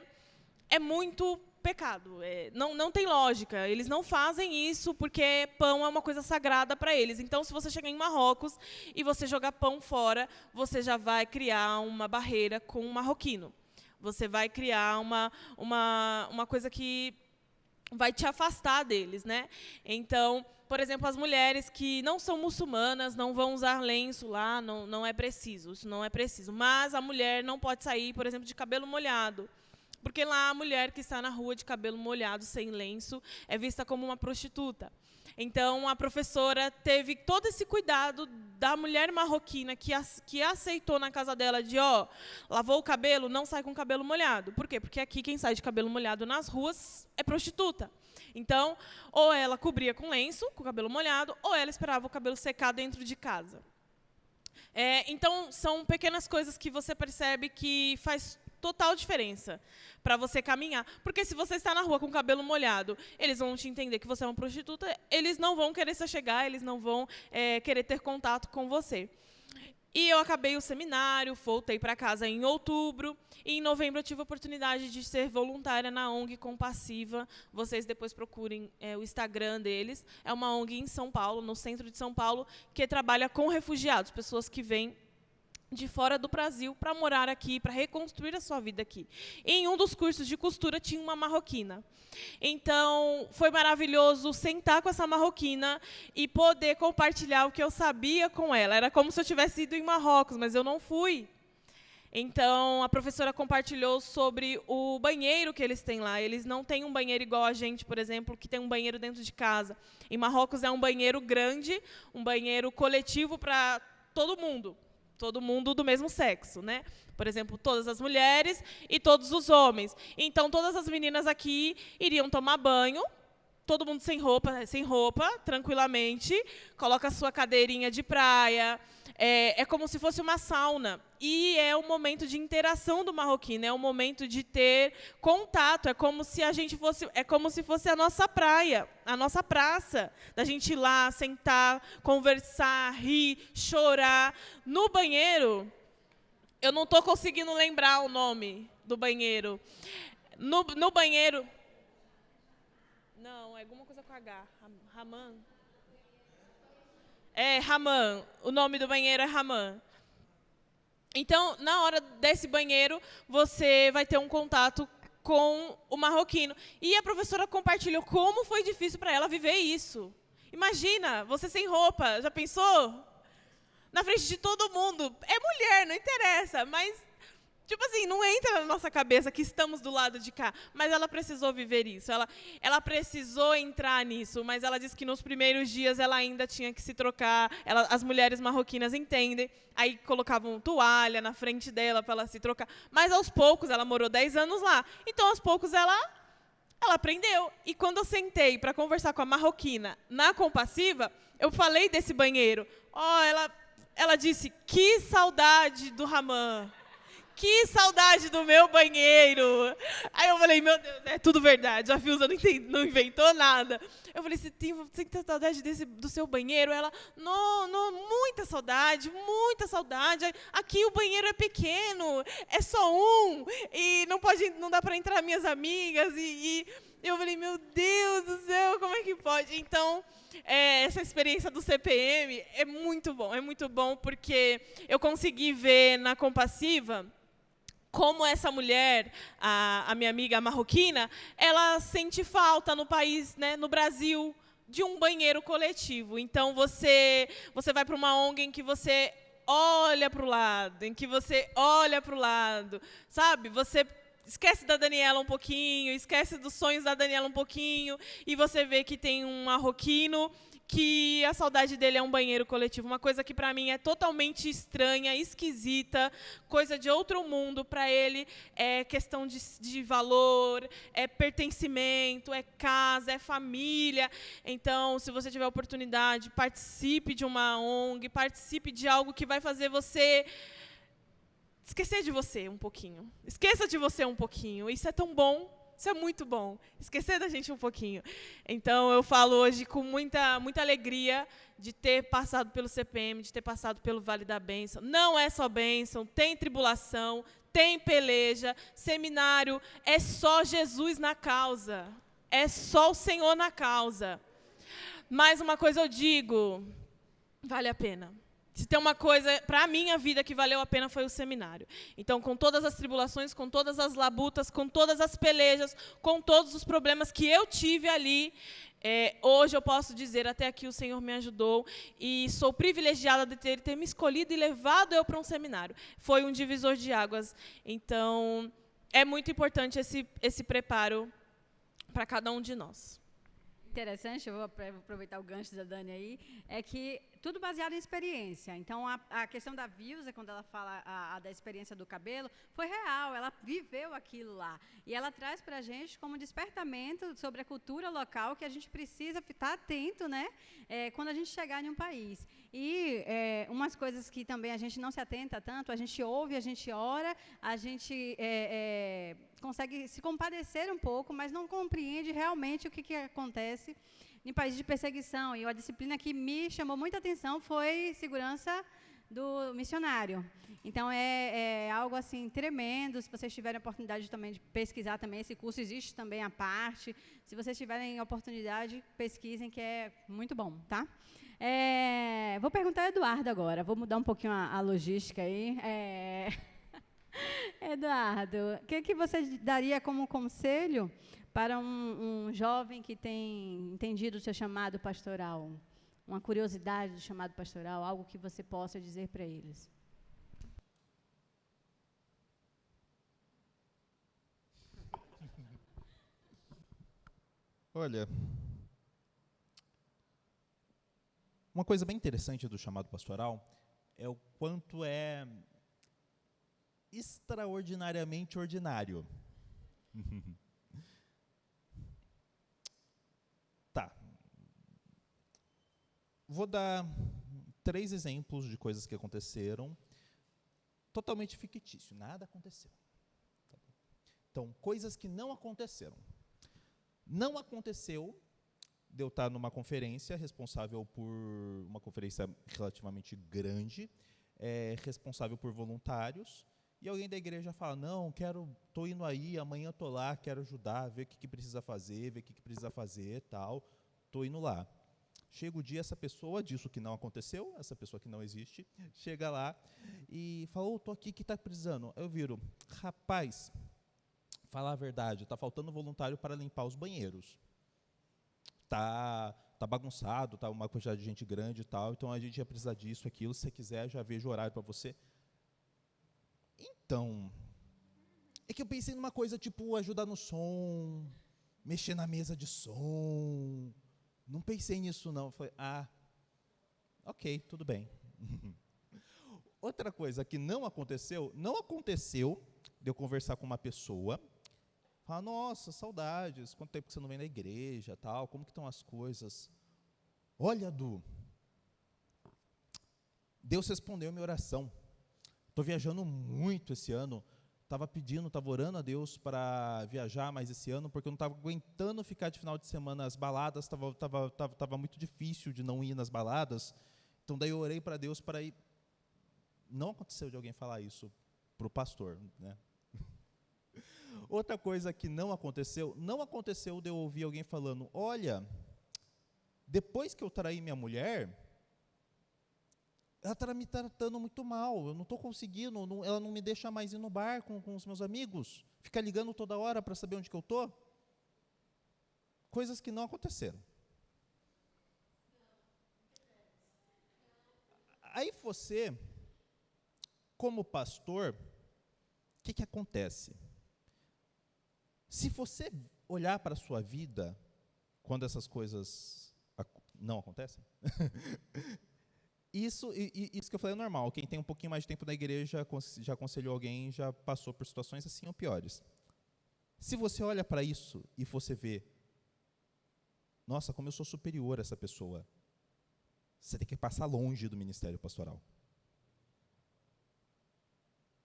muito pecado. Não tem lógica. Eles não fazem isso porque pão é uma coisa sagrada para eles. Então, se você chegar em Marrocos e você jogar pão fora, você já vai criar uma barreira com o marroquino. Você vai criar uma coisa que vai te afastar deles, né? Então, por exemplo, as mulheres que não são muçulmanas não vão usar lenço lá, não é preciso, isso não é preciso. Mas a mulher não pode sair, por exemplo, de cabelo molhado. Porque lá a mulher que está na rua de cabelo molhado, sem lenço, é vista como uma prostituta. Então, a professora teve todo esse cuidado da mulher marroquina que aceitou na casa dela de, lavou o cabelo, não sai com o cabelo molhado. Por quê? Porque aqui quem sai de cabelo molhado nas ruas é prostituta. Então, ou ela cobria com lenço, com o cabelo molhado, ou ela esperava o cabelo secar dentro de casa. Então, são pequenas coisas que você percebe que faz total diferença para você caminhar. Porque se você está na rua com o cabelo molhado, eles vão te entender que você é uma prostituta, eles não vão querer se chegar, eles não vão querer ter contato com você. E eu acabei o seminário, voltei para casa em outubro, e em novembro eu tive a oportunidade de ser voluntária na ONG Compassiva. Vocês depois procurem o Instagram deles. É uma ONG em São Paulo, no centro de São Paulo, que trabalha com refugiados, pessoas que vêm de fora do Brasil para morar aqui, para reconstruir a sua vida aqui. Em um dos cursos de costura tinha uma marroquina. Então, foi maravilhoso sentar com essa marroquina e poder compartilhar o que eu sabia com ela. Era como se eu tivesse ido em Marrocos, mas eu não fui. Então, a professora compartilhou sobre o banheiro que eles têm lá. Eles não têm um banheiro igual a gente, por exemplo, que tem um banheiro dentro de casa. Em Marrocos é um banheiro grande, um banheiro coletivo para todo mundo do mesmo sexo, né? Por exemplo, todas as mulheres e todos os homens. Então, todas as meninas aqui iriam tomar banho, todo mundo sem roupa, tranquilamente, coloca a sua cadeirinha de praia, é como se fosse uma sauna. E é um momento de interação do marroquino, é um momento de ter contato, é como se fosse a nossa praia, a nossa praça, da gente ir lá, sentar, conversar, rir, chorar. No banheiro, eu não estou conseguindo lembrar o nome do banheiro. No banheiro... Não, é alguma coisa com H. Hammam. Hammam. O nome do banheiro é Hammam. Então, na hora desse banheiro, você vai ter um contato com o marroquino. E a professora compartilhou como foi difícil para ela viver isso. Imagina, você sem roupa, já pensou? Na frente de todo mundo. É mulher, não interessa, mas... Tipo assim, não entra na nossa cabeça que estamos do lado de cá, mas ela precisou viver isso, ela precisou entrar nisso, mas ela disse que nos primeiros dias ela ainda tinha que se trocar, as mulheres marroquinas entendem, aí colocavam toalha na frente dela para ela se trocar, mas aos poucos, ela morou 10 anos lá, então aos poucos ela aprendeu. E quando eu sentei para conversar com a marroquina na Compassiva, eu falei desse banheiro, ela disse, que saudade do Hammam. Que saudade do meu banheiro. Aí eu falei, meu Deus, é tudo verdade. A Filza não inventou nada. Eu falei, você tem saudade do seu banheiro? Ela, não, muita saudade. Aqui o banheiro é pequeno, é só um. E não dá para entrar minhas amigas. E eu falei, meu Deus do céu, como é que pode? Então, essa experiência do CPM é muito bom porque eu consegui ver na Compassiva como essa mulher, a minha amiga marroquina, ela sente falta no país, né, no Brasil, de um banheiro coletivo. Então, você vai para uma ONG em que você olha para o lado, sabe? Você esquece da Daniela um pouquinho, esquece dos sonhos da Daniela um pouquinho, e você vê que tem um marroquino que a saudade dele é um banheiro coletivo, uma coisa que para mim é totalmente estranha, esquisita, coisa de outro mundo. Para ele é questão de valor, é pertencimento, é casa, é família. Então, se você tiver oportunidade, participe de uma ONG, participe de algo que vai fazer você esquecer de você um pouquinho. Esqueça de você um pouquinho. Isso é tão bom. Isso é muito bom, esquecer da gente um pouquinho. Então, eu falo hoje com muita alegria de ter passado pelo CPM, de ter passado pelo Vale da Bênção. Não é só bênção, tem tribulação, tem peleja. Seminário é só Jesus na causa, é só o Senhor na causa. Mais uma coisa eu digo, vale a pena. Se tem uma coisa, para a minha vida, que valeu a pena, foi o seminário. Então, com todas as tribulações, com todas as labutas, com todas as pelejas, com todos os problemas que eu tive ali, hoje eu posso dizer, até aqui o Senhor me ajudou, e sou privilegiada de ter me escolhido e levado eu para um seminário. Foi um divisor de águas. Então, é muito importante esse preparo para cada um de nós. Interessante, eu vou aproveitar o gancho da Dani aí, é que tudo baseado em experiência. Então, a questão da Vilza, quando ela fala da experiência do cabelo, foi real, ela viveu aquilo lá. E ela traz para a gente como despertamento sobre a cultura local que a gente precisa estar atento, né, quando a gente chegar em um país. E umas coisas que também a gente não se atenta tanto, a gente ouve, a gente ora, a gente consegue se compadecer um pouco, mas não compreende realmente o que acontece em países de perseguição. E a disciplina que me chamou muita atenção foi segurança do missionário. Então, é algo assim tremendo. Se vocês tiverem oportunidade também de pesquisar também, esse curso existe também à parte. Se vocês tiverem oportunidade, pesquisem, que é muito bom, tá? Vou perguntar ao Eduardo agora. Vou mudar um pouquinho a logística aí. Eduardo, o que você daria como conselho para um jovem que tem entendido o seu chamado pastoral? Uma curiosidade do chamado pastoral, algo que você possa dizer para eles? Olha, uma coisa bem interessante do chamado pastoral é o quanto é extraordinariamente ordinário. Tá. Vou dar 3 exemplos de coisas que aconteceram, totalmente fictício, nada aconteceu. Então, coisas que não aconteceram. Não aconteceu de eu estar numa conferência, responsável por uma conferência relativamente grande, responsável por voluntários, e alguém da igreja fala, não, estou indo aí, amanhã estou lá, quero ajudar, ver o que precisa fazer, tal, estou indo lá. Chega o dia, essa pessoa diz o que não aconteceu, essa pessoa que não existe, chega lá e fala, estou aqui, o que está precisando? Eu viro, rapaz, falar a verdade, está faltando voluntário para limpar os banheiros. Tá bagunçado, tá uma quantidade de gente grande e tal, então a gente ia precisar disso, aquilo, se você quiser, já vejo o horário para você. Então, é que eu pensei numa coisa tipo ajudar no som, mexer na mesa de som. Não pensei nisso, não. Falei, ok, tudo bem. Outra coisa que não aconteceu de eu conversar com uma pessoa, falar, nossa, saudades, quanto tempo que você não vem na igreja, tal, como que estão as coisas? Olha, Du, Deus respondeu minha oração. Estou viajando muito esse ano, estava orando a Deus para viajar mais esse ano, porque eu não estava aguentando ficar de final de semana nas baladas, estava muito difícil de não ir nas baladas, então daí eu orei para Deus para ir. Não aconteceu de alguém falar isso para o pastor, né? Outra coisa que não aconteceu de eu ouvir alguém falando, olha, depois que eu traí minha mulher, ela está me tratando muito mal, eu não estou conseguindo, ela não me deixa mais ir no bar com os meus amigos, fica ligando toda hora para saber onde que eu estou. Coisas que não aconteceram. Aí você, como pastor, o que acontece? Se você olhar para a sua vida, quando essas coisas não acontecem, isso que eu falei é normal. Quem tem um pouquinho mais de tempo na igreja, já aconselhou alguém, já passou por situações assim ou piores. Se você olha para isso e você vê, nossa, como eu sou superior a essa pessoa, você tem que passar longe do ministério pastoral.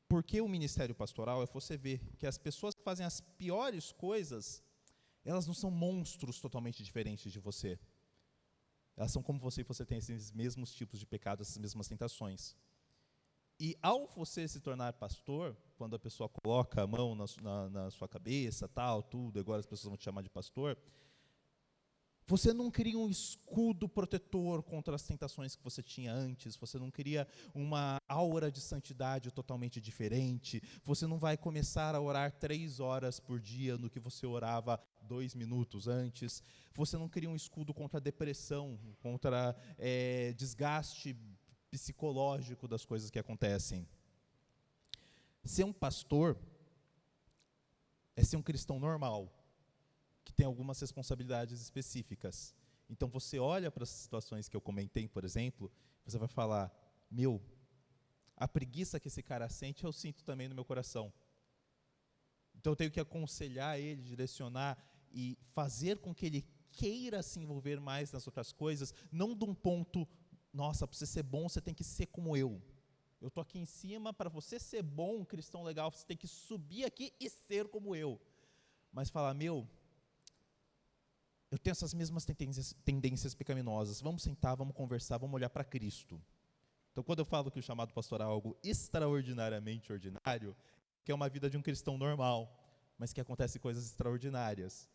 Porque o ministério pastoral é você ver que as pessoas que fazem as piores coisas, elas não são monstros totalmente diferentes de você. Elas são como você, e você tem esses mesmos tipos de pecados, essas mesmas tentações. E ao você se tornar pastor, quando a pessoa coloca a mão na sua cabeça, tal, tudo, agora as pessoas vão te chamar de pastor, você não cria um escudo protetor contra as tentações que você tinha antes, você não cria uma aura de santidade totalmente diferente, você não vai começar a orar 3 horas por dia no que você orava 2 minutos antes, você não cria um escudo contra a depressão, contra desgaste psicológico das coisas que acontecem. Ser um pastor é ser um cristão normal, que tem algumas responsabilidades específicas. Então, você olha para as situações que eu comentei, por exemplo, você vai falar, a preguiça que esse cara sente, eu sinto também no meu coração. Então, eu tenho que aconselhar ele, direcionar e fazer com que ele queira se envolver mais nas outras coisas, não de um ponto, nossa, para você ser bom, você tem que ser como eu. Eu estou aqui em cima, para você ser bom, um cristão legal, você tem que subir aqui e ser como eu. Mas falar, eu tenho essas mesmas tendências pecaminosas, vamos sentar, vamos conversar, vamos olhar para Cristo. Então, quando eu falo que o chamado pastoral é algo extraordinariamente ordinário, que é uma vida de um cristão normal, mas que acontecem coisas extraordinárias.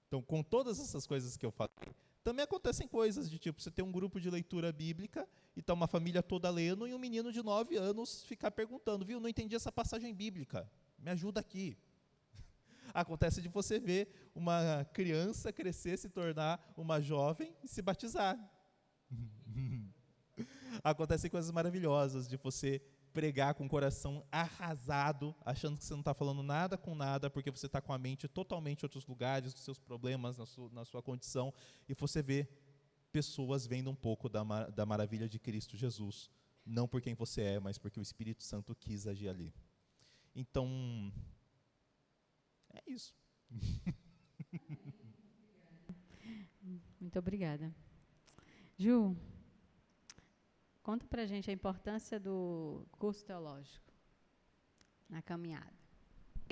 Então, com todas essas coisas que eu falei, também acontecem coisas de tipo, você tem um grupo de leitura bíblica, e está uma família toda lendo, e um menino de 9 anos ficar perguntando, não entendi essa passagem bíblica, me ajuda aqui. Acontece de você ver uma criança crescer, se tornar uma jovem e se batizar. Acontecem coisas maravilhosas de você pregar com o coração arrasado, achando que você não está falando nada com nada, porque você está com a mente totalmente em outros lugares, dos seus problemas, na sua condição, e você vê pessoas vendo um pouco da maravilha de Cristo Jesus, não por quem você é, mas porque o Espírito Santo quis agir ali. Então, é isso. Muito obrigada. Ju, conta pra gente a importância do curso teológico na caminhada.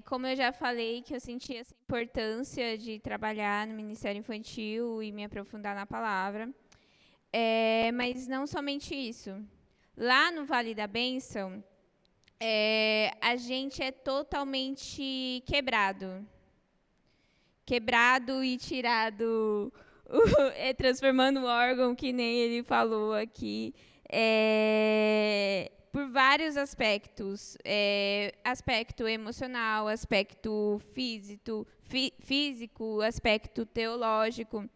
Como eu já falei, que eu senti essa importância de trabalhar no Ministério Infantil e me aprofundar na palavra. Mas não somente isso. Lá no Vale da Bênção, a gente é totalmente quebrado. Quebrado e tirado, transformando o órgão, que nem ele falou aqui, por vários aspectos. Aspecto emocional, aspecto físico, aspecto teológico.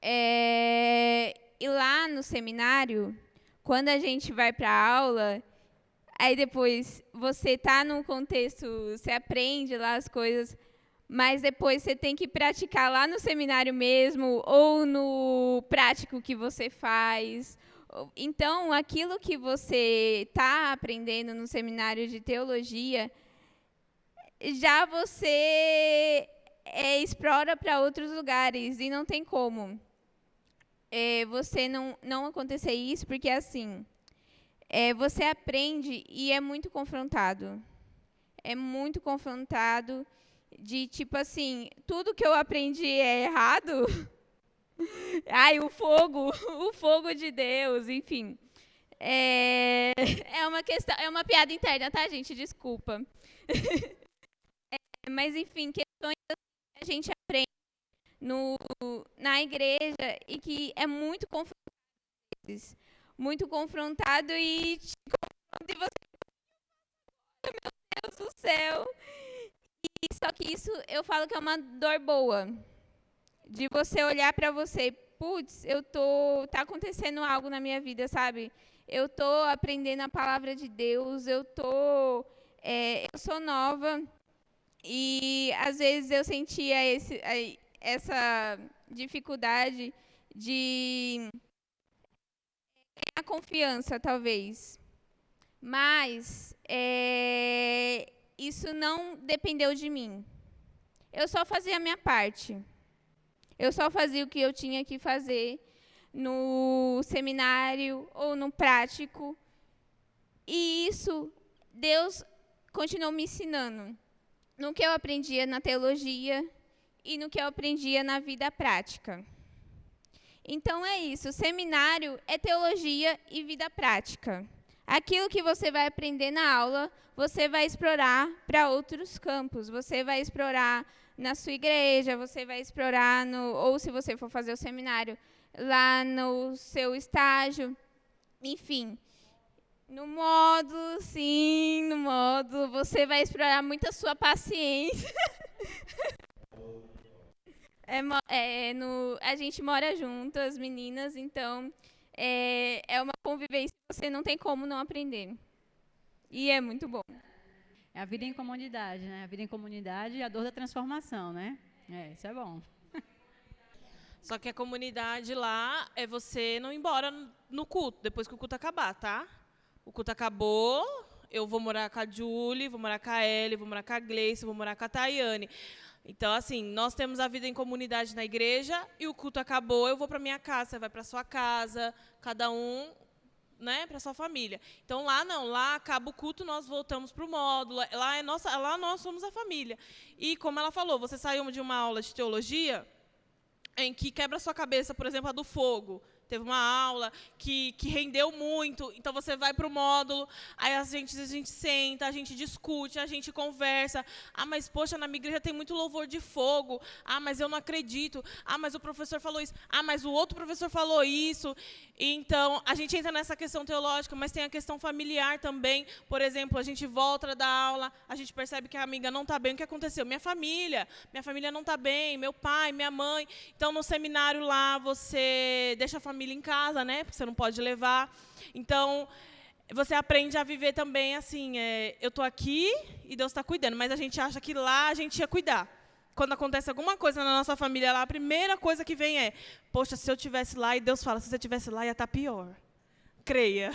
E lá no seminário, quando a gente vai para a aula, aí depois você está num contexto, você aprende lá as coisas, mas depois você tem que praticar lá no seminário mesmo, ou no prático que você faz. Então, aquilo que você está aprendendo no seminário de teologia, já você explora para outros lugares, e não tem como você não acontecer isso, porque assim, você aprende e é muito confrontado. É muito confrontado de, tipo assim, tudo que eu aprendi é errado. Ai, o fogo de Deus, enfim. É uma questão, é uma piada interna, tá, gente? Desculpa. Mas, enfim, questões que a gente aprende na igreja e que é muito confrontado. muito confrontado e te confronta e você, meu Deus do céu. E só que isso eu falo que é uma dor boa, de você olhar para você, putz, tá acontecendo algo na minha vida, sabe? Eu tô aprendendo a palavra de Deus, eu sou nova e às vezes eu sentia essa dificuldade de ganhar confiança, talvez. Mas isso não dependeu de mim. Eu só fazia a minha parte. Eu só fazia o que eu tinha que fazer no seminário ou no prático. E isso, Deus continuou me ensinando no que eu aprendia na teologia e no que eu aprendia na vida prática. Então é isso, seminário é teologia e vida prática. Aquilo que você vai aprender na aula, você vai explorar para outros campos. Você vai explorar na sua igreja, você vai explorar, ou se você for fazer o seminário, lá no seu estágio. Enfim, no módulo, sim, no módulo. Você vai explorar muito a sua paciência. A gente mora junto, as meninas, então é uma convivência que você não tem como não aprender. E é muito bom. É a vida em comunidade, né? A vida em comunidade e a dor da transformação, né? Isso é bom. Só que a comunidade lá é você não ir embora no culto, depois que o culto acabar, tá? O culto acabou, eu vou morar com a Julie, vou morar com a Ellie, vou morar com a Gleice, vou morar com a Tayane. Então, assim, nós temos a vida em comunidade na igreja e o culto acabou, eu vou para minha casa, você vai para sua casa, cada um, né, para sua família. Então, lá não, lá acaba o culto, nós voltamos para o módulo, lá nós somos a família. E, como ela falou, você saiu de uma aula de teologia em que quebra a sua cabeça, por exemplo, a do fogo. Teve uma aula que rendeu muito, então você vai para o módulo, aí a gente senta, a gente discute, a gente conversa. Ah, mas poxa, na minha igreja tem muito louvor de fogo. Ah, mas eu não acredito. Ah, mas o professor falou isso. Ah, mas o outro professor falou isso. Então, a gente entra nessa questão teológica, mas tem a questão familiar também. Por exemplo, a gente volta da aula, a gente percebe que a amiga não está bem. O que aconteceu? Minha família não está bem, meu pai, minha mãe. Então, no seminário lá, você deixa a família em casa, né? Porque você não pode levar. Então, você aprende a viver também assim, eu estou aqui e Deus está cuidando, mas a gente acha que lá a gente ia cuidar. Quando acontece alguma coisa na nossa família lá, a primeira coisa que vem é, poxa, se eu estivesse lá, e Deus fala, se você estivesse lá, ia estar pior. Creia.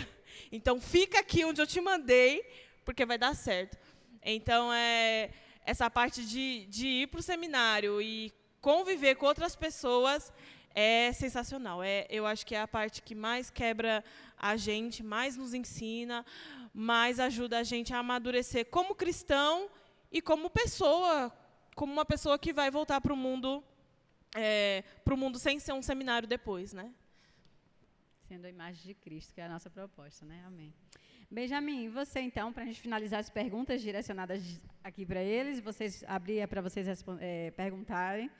Então, fica aqui onde eu te mandei, porque vai dar certo. Então, essa parte de ir para o seminário e conviver com outras pessoas é sensacional. Eu acho que é a parte que mais quebra a gente, mais nos ensina, mais ajuda a gente a amadurecer como cristão e como pessoa, como uma pessoa que vai voltar para o mundo sem ser um seminário depois, né? Sendo a imagem de Cristo, que é a nossa proposta, né? Amém. Benjamin, você então, para a gente finalizar as perguntas direcionadas aqui para eles, vocês abrir para vocês perguntarem.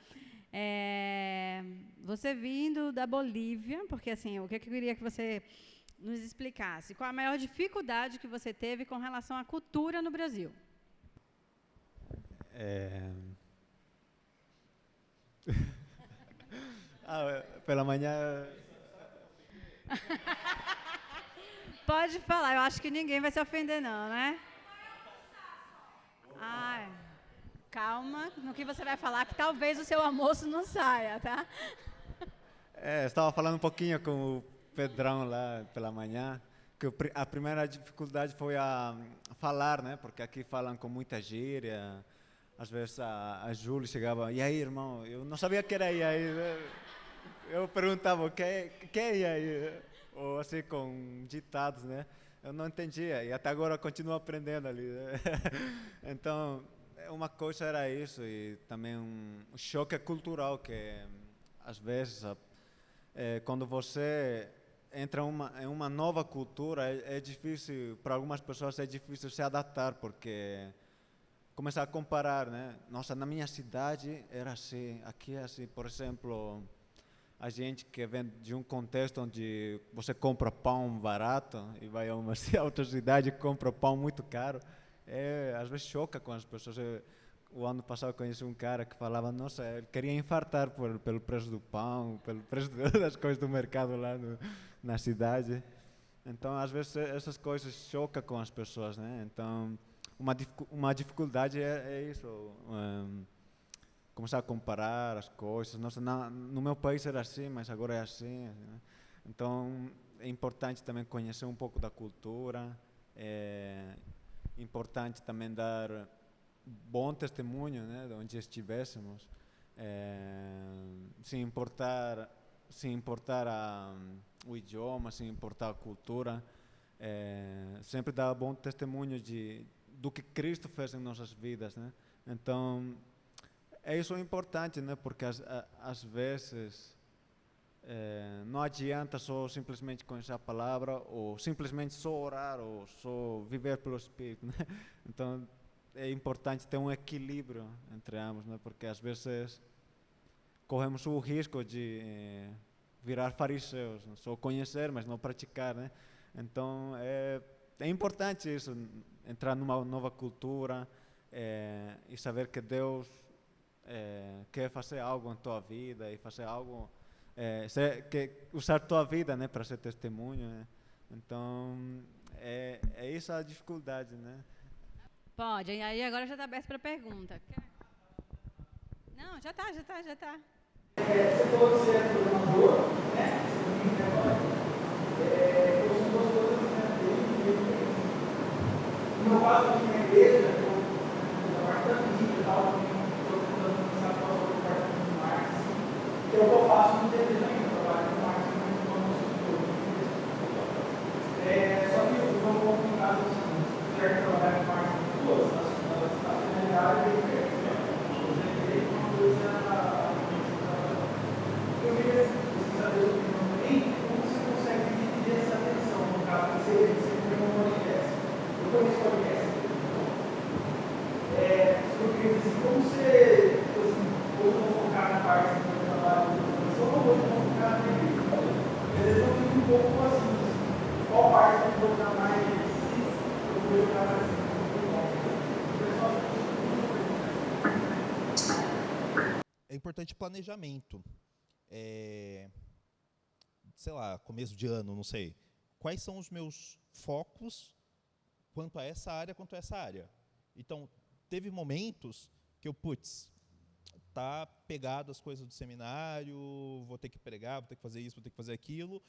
Você vindo da Bolívia, porque assim, o que eu queria que você nos explicasse? Qual a maior dificuldade que você teve com relação à cultura no Brasil? Pela manhã... Pode falar, eu acho que ninguém vai se ofender não, né? Calma no que você vai falar, que talvez o seu almoço não saia, tá? Estava falando um pouquinho com o Pedrão lá pela manhã, que a primeira dificuldade foi a falar, né? Porque aqui falam com muita gíria. Às vezes a Júlia chegava, e aí, irmão? Eu não sabia que era e aí. Eu perguntava, o que é e aí? Ou assim, com ditados, né? Eu não entendia, e até agora eu continuo aprendendo ali. Né? Então, uma coisa era isso, e também um choque cultural, que às vezes, quando você entra em uma nova cultura, é difícil, para algumas pessoas é difícil se adaptar, porque começar a comparar, né? Nossa, na minha cidade era assim, aqui é assim, por exemplo... a gente que vem de um contexto onde você compra pão barato e vai a uma outra cidade e compra pão muito caro, às vezes choca com as pessoas. O ano passado eu conheci um cara que falava, nossa, ele queria infartar pelo preço do pão, pelo preço das coisas do mercado lá na cidade. Então, às vezes, essas coisas chocam com as pessoas, né? Então, uma dificuldade é isso, começar a comparar as coisas. Nossa, no meu país era assim, mas agora é assim, né? Então, é importante também conhecer um pouco da cultura, é importante também dar bom testemunho, né, de onde estivéssemos, sem importar o idioma, sem importar a cultura, sempre dar bom testemunho do que Cristo fez em nossas vidas, né? Então, isso é importante, né, porque às vezes não adianta só simplesmente conhecer a palavra ou simplesmente só orar ou só viver pelo Espírito, né? Então, é importante ter um equilíbrio entre ambos, né? Porque às vezes corremos o risco de virar fariseus, né? Só conhecer, mas não praticar, né? Então é importante isso, entrar numa nova cultura e saber que Deus quer fazer algo em tua vida e fazer algo, usar tua vida, né, para ser testemunho, né? Então é isso a dificuldade, né? Pode, e aí agora já está aberto para pergunta. Não, já está. Você falou que você é programador, né? Você também trabalha. São duas coisas, né? No meu caso, aqui na igreja, eu trabalho tanto em digital, estou tentando começar a falar sobre o departamento de marketing, que é o que eu faço no TV também, eu trabalho com marketing como consultor. Só que o meu ponto em casa é o seguinte: se quiser trabalhar com marketing, a finalidade é diferente. Uma coisa eu queria saber a sua opinião também, como você consegue dividir essa atenção no caso que você tem um podcast. Eu conheço o podcast. Eu queria dizer assim, como você, assim, hoje eu vou focar na parte do meu trabalho de programação, ou hoje eu vou focar na igreja. Às vezes eu fico um pouco assim, qual parte eu vou dar mais, eu vou jogar mais assim. É importante planejamento. Sei lá, começo de ano, não sei. Quais são os meus focos quanto a essa área, quanto a essa área? Então, teve momentos que tá pegado as coisas do seminário, vou ter que pregar, vou ter que fazer isso, vou ter que fazer aquilo,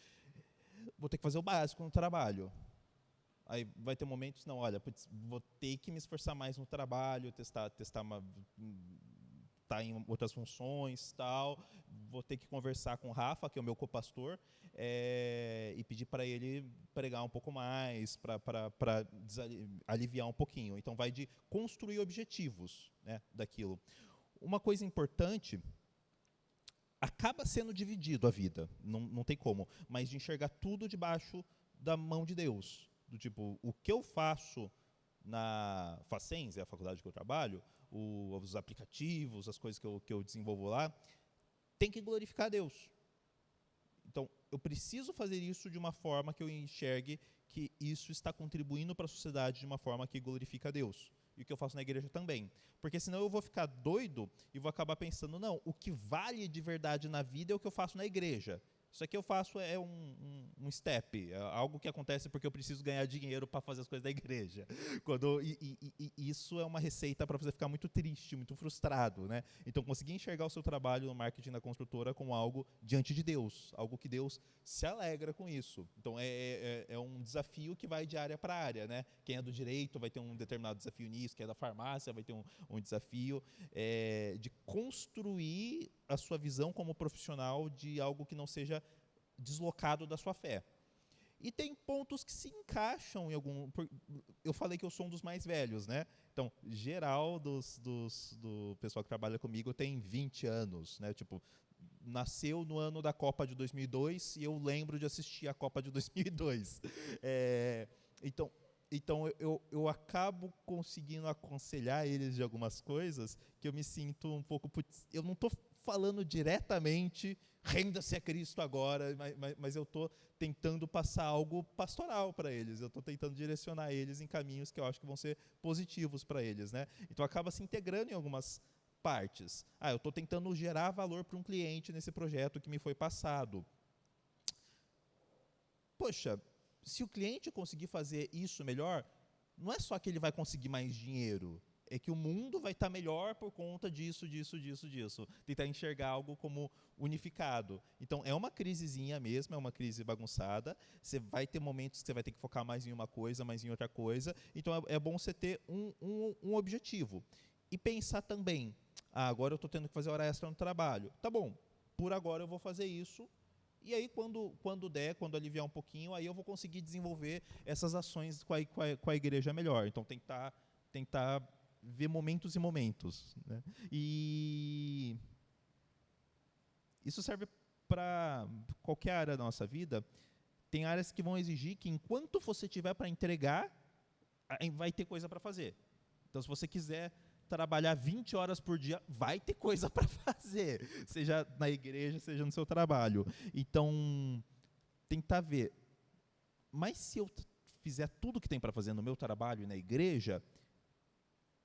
vou ter que fazer o básico no trabalho. Aí vai ter momentos, não, olha, vou ter que me esforçar mais no trabalho, testar tá em outras funções, tal. Vou ter que conversar com o Rafa, que é o meu copastor, e pedir para ele pregar um pouco mais, para aliviar um pouquinho. Então, vai de construir objetivos, né, daquilo. Uma coisa importante, acaba sendo dividido a vida, não tem como, mas de enxergar tudo debaixo da mão de Deus. Do tipo, o que eu faço na Facens, é a faculdade que eu trabalho, os aplicativos, as coisas que eu desenvolvo lá, tem que glorificar a Deus. Então, eu preciso fazer isso de uma forma que eu enxergue que isso está contribuindo para a sociedade de uma forma que glorifica a Deus. E o que eu faço na igreja também. Porque senão eu vou ficar doido e vou acabar pensando, não, o que vale de verdade na vida é o que eu faço na igreja. Isso aqui eu faço é um step, é algo que acontece porque eu preciso ganhar dinheiro para fazer as coisas da igreja. E isso é uma receita para você ficar muito triste, muito frustrado, né? Então, conseguir enxergar o seu trabalho no marketing da construtora como algo diante de Deus, algo que Deus se alegra com isso. Então, é um desafio que vai de área para área, né? Quem é do direito vai ter um determinado desafio nisso, quem é da farmácia vai ter um desafio de construir a sua visão como profissional de algo que não seja deslocado da sua fé. E tem pontos que se encaixam em algum... Eu falei que eu sou um dos mais velhos, né? Então, geral do pessoal que trabalha comigo tem 20 anos, né? Tipo, nasceu no ano da Copa de 2002 e eu lembro de assistir a Copa de 2002. Então eu acabo conseguindo aconselhar eles de algumas coisas que eu me sinto um pouco... eu não estou falando diretamente, renda-se a Cristo agora, mas eu estou tentando passar algo pastoral para eles, eu estou tentando direcionar eles em caminhos que eu acho que vão ser positivos para eles, né? Então acaba se integrando em algumas partes. Eu estou tentando gerar valor para um cliente nesse projeto que me foi passado. Poxa, se o cliente conseguir fazer isso melhor, não é só que ele vai conseguir mais dinheiro, é que o mundo vai estar melhor por conta disso. Tentar enxergar algo como unificado. Então, é uma crisezinha mesmo, é uma crise bagunçada. Você vai ter momentos que você vai ter que focar mais em uma coisa, mais em outra coisa. Então, é bom você ter um objetivo. E pensar também, agora eu estou tendo que fazer hora extra no trabalho. Tá bom, por agora eu vou fazer isso. E aí, quando der, quando aliviar um pouquinho, aí eu vou conseguir desenvolver essas ações com a igreja melhor. Então, tentar ver momentos e momentos, né? E isso serve para qualquer área da nossa vida. Tem áreas que vão exigir que, enquanto você tiver para entregar, vai ter coisa para fazer. Então, se você quiser trabalhar 20 horas por dia, vai ter coisa para fazer, seja na igreja, seja no seu trabalho. Então, tentar ver. Mas se eu fizer tudo que tem para fazer no meu trabalho e na igreja,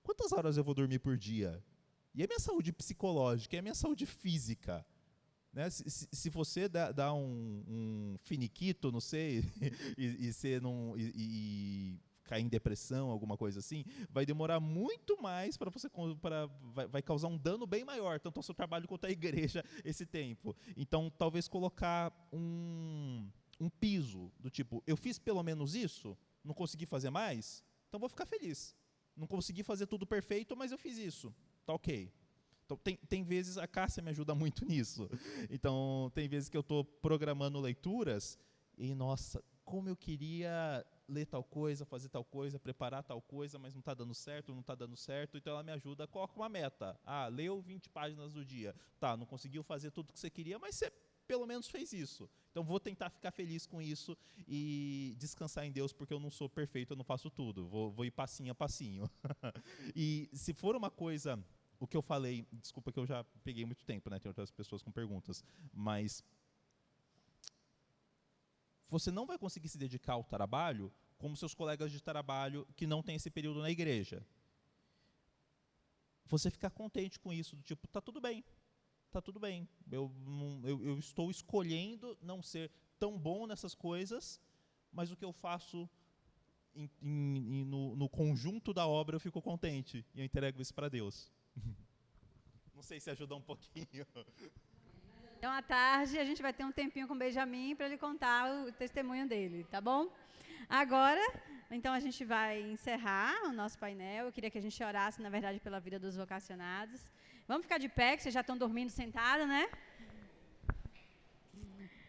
quantas horas eu vou dormir por dia? E a minha saúde psicológica, e a minha saúde física? Né? Se você dá um finiquito, não sei, e você não... cair em depressão, alguma coisa assim, vai demorar muito mais para você, vai causar um dano bem maior, tanto ao seu trabalho quanto à igreja, esse tempo. Então, talvez colocar um piso, do tipo, eu fiz pelo menos isso, não consegui fazer mais, então vou ficar feliz. Não consegui fazer tudo perfeito, mas eu fiz isso, tá ok. Então, tem vezes, a Cássia me ajuda muito nisso. Então, tem vezes que eu estou programando leituras e, nossa, como eu queria ler tal coisa, fazer tal coisa, preparar tal coisa, mas não está dando certo, então ela me ajuda, coloca uma meta. Leu 20 páginas do dia. Tá, não conseguiu fazer tudo que você queria, mas você pelo menos fez isso. Então vou tentar ficar feliz com isso e descansar em Deus, porque eu não sou perfeito, eu não faço tudo. Vou ir passinho a passinho. E se for uma coisa, o que eu falei, desculpa que eu já peguei muito tempo, né? Tem outras pessoas com perguntas, mas você não vai conseguir se dedicar ao trabalho como seus colegas de trabalho que não têm esse período na igreja. Você ficar contente com isso, do tipo, tá tudo bem, eu estou escolhendo não ser tão bom nessas coisas, mas o que eu faço no conjunto da obra eu fico contente, e eu entrego isso para Deus. Não sei se ajuda um pouquinho. Então, à tarde, a gente vai ter um tempinho com o Benjamin para ele contar o testemunho dele, tá bom? Agora, então, a gente vai encerrar o nosso painel. Eu queria que a gente orasse, na verdade, pela vida dos vocacionados. Vamos ficar de pé, que vocês já estão dormindo sentados, né?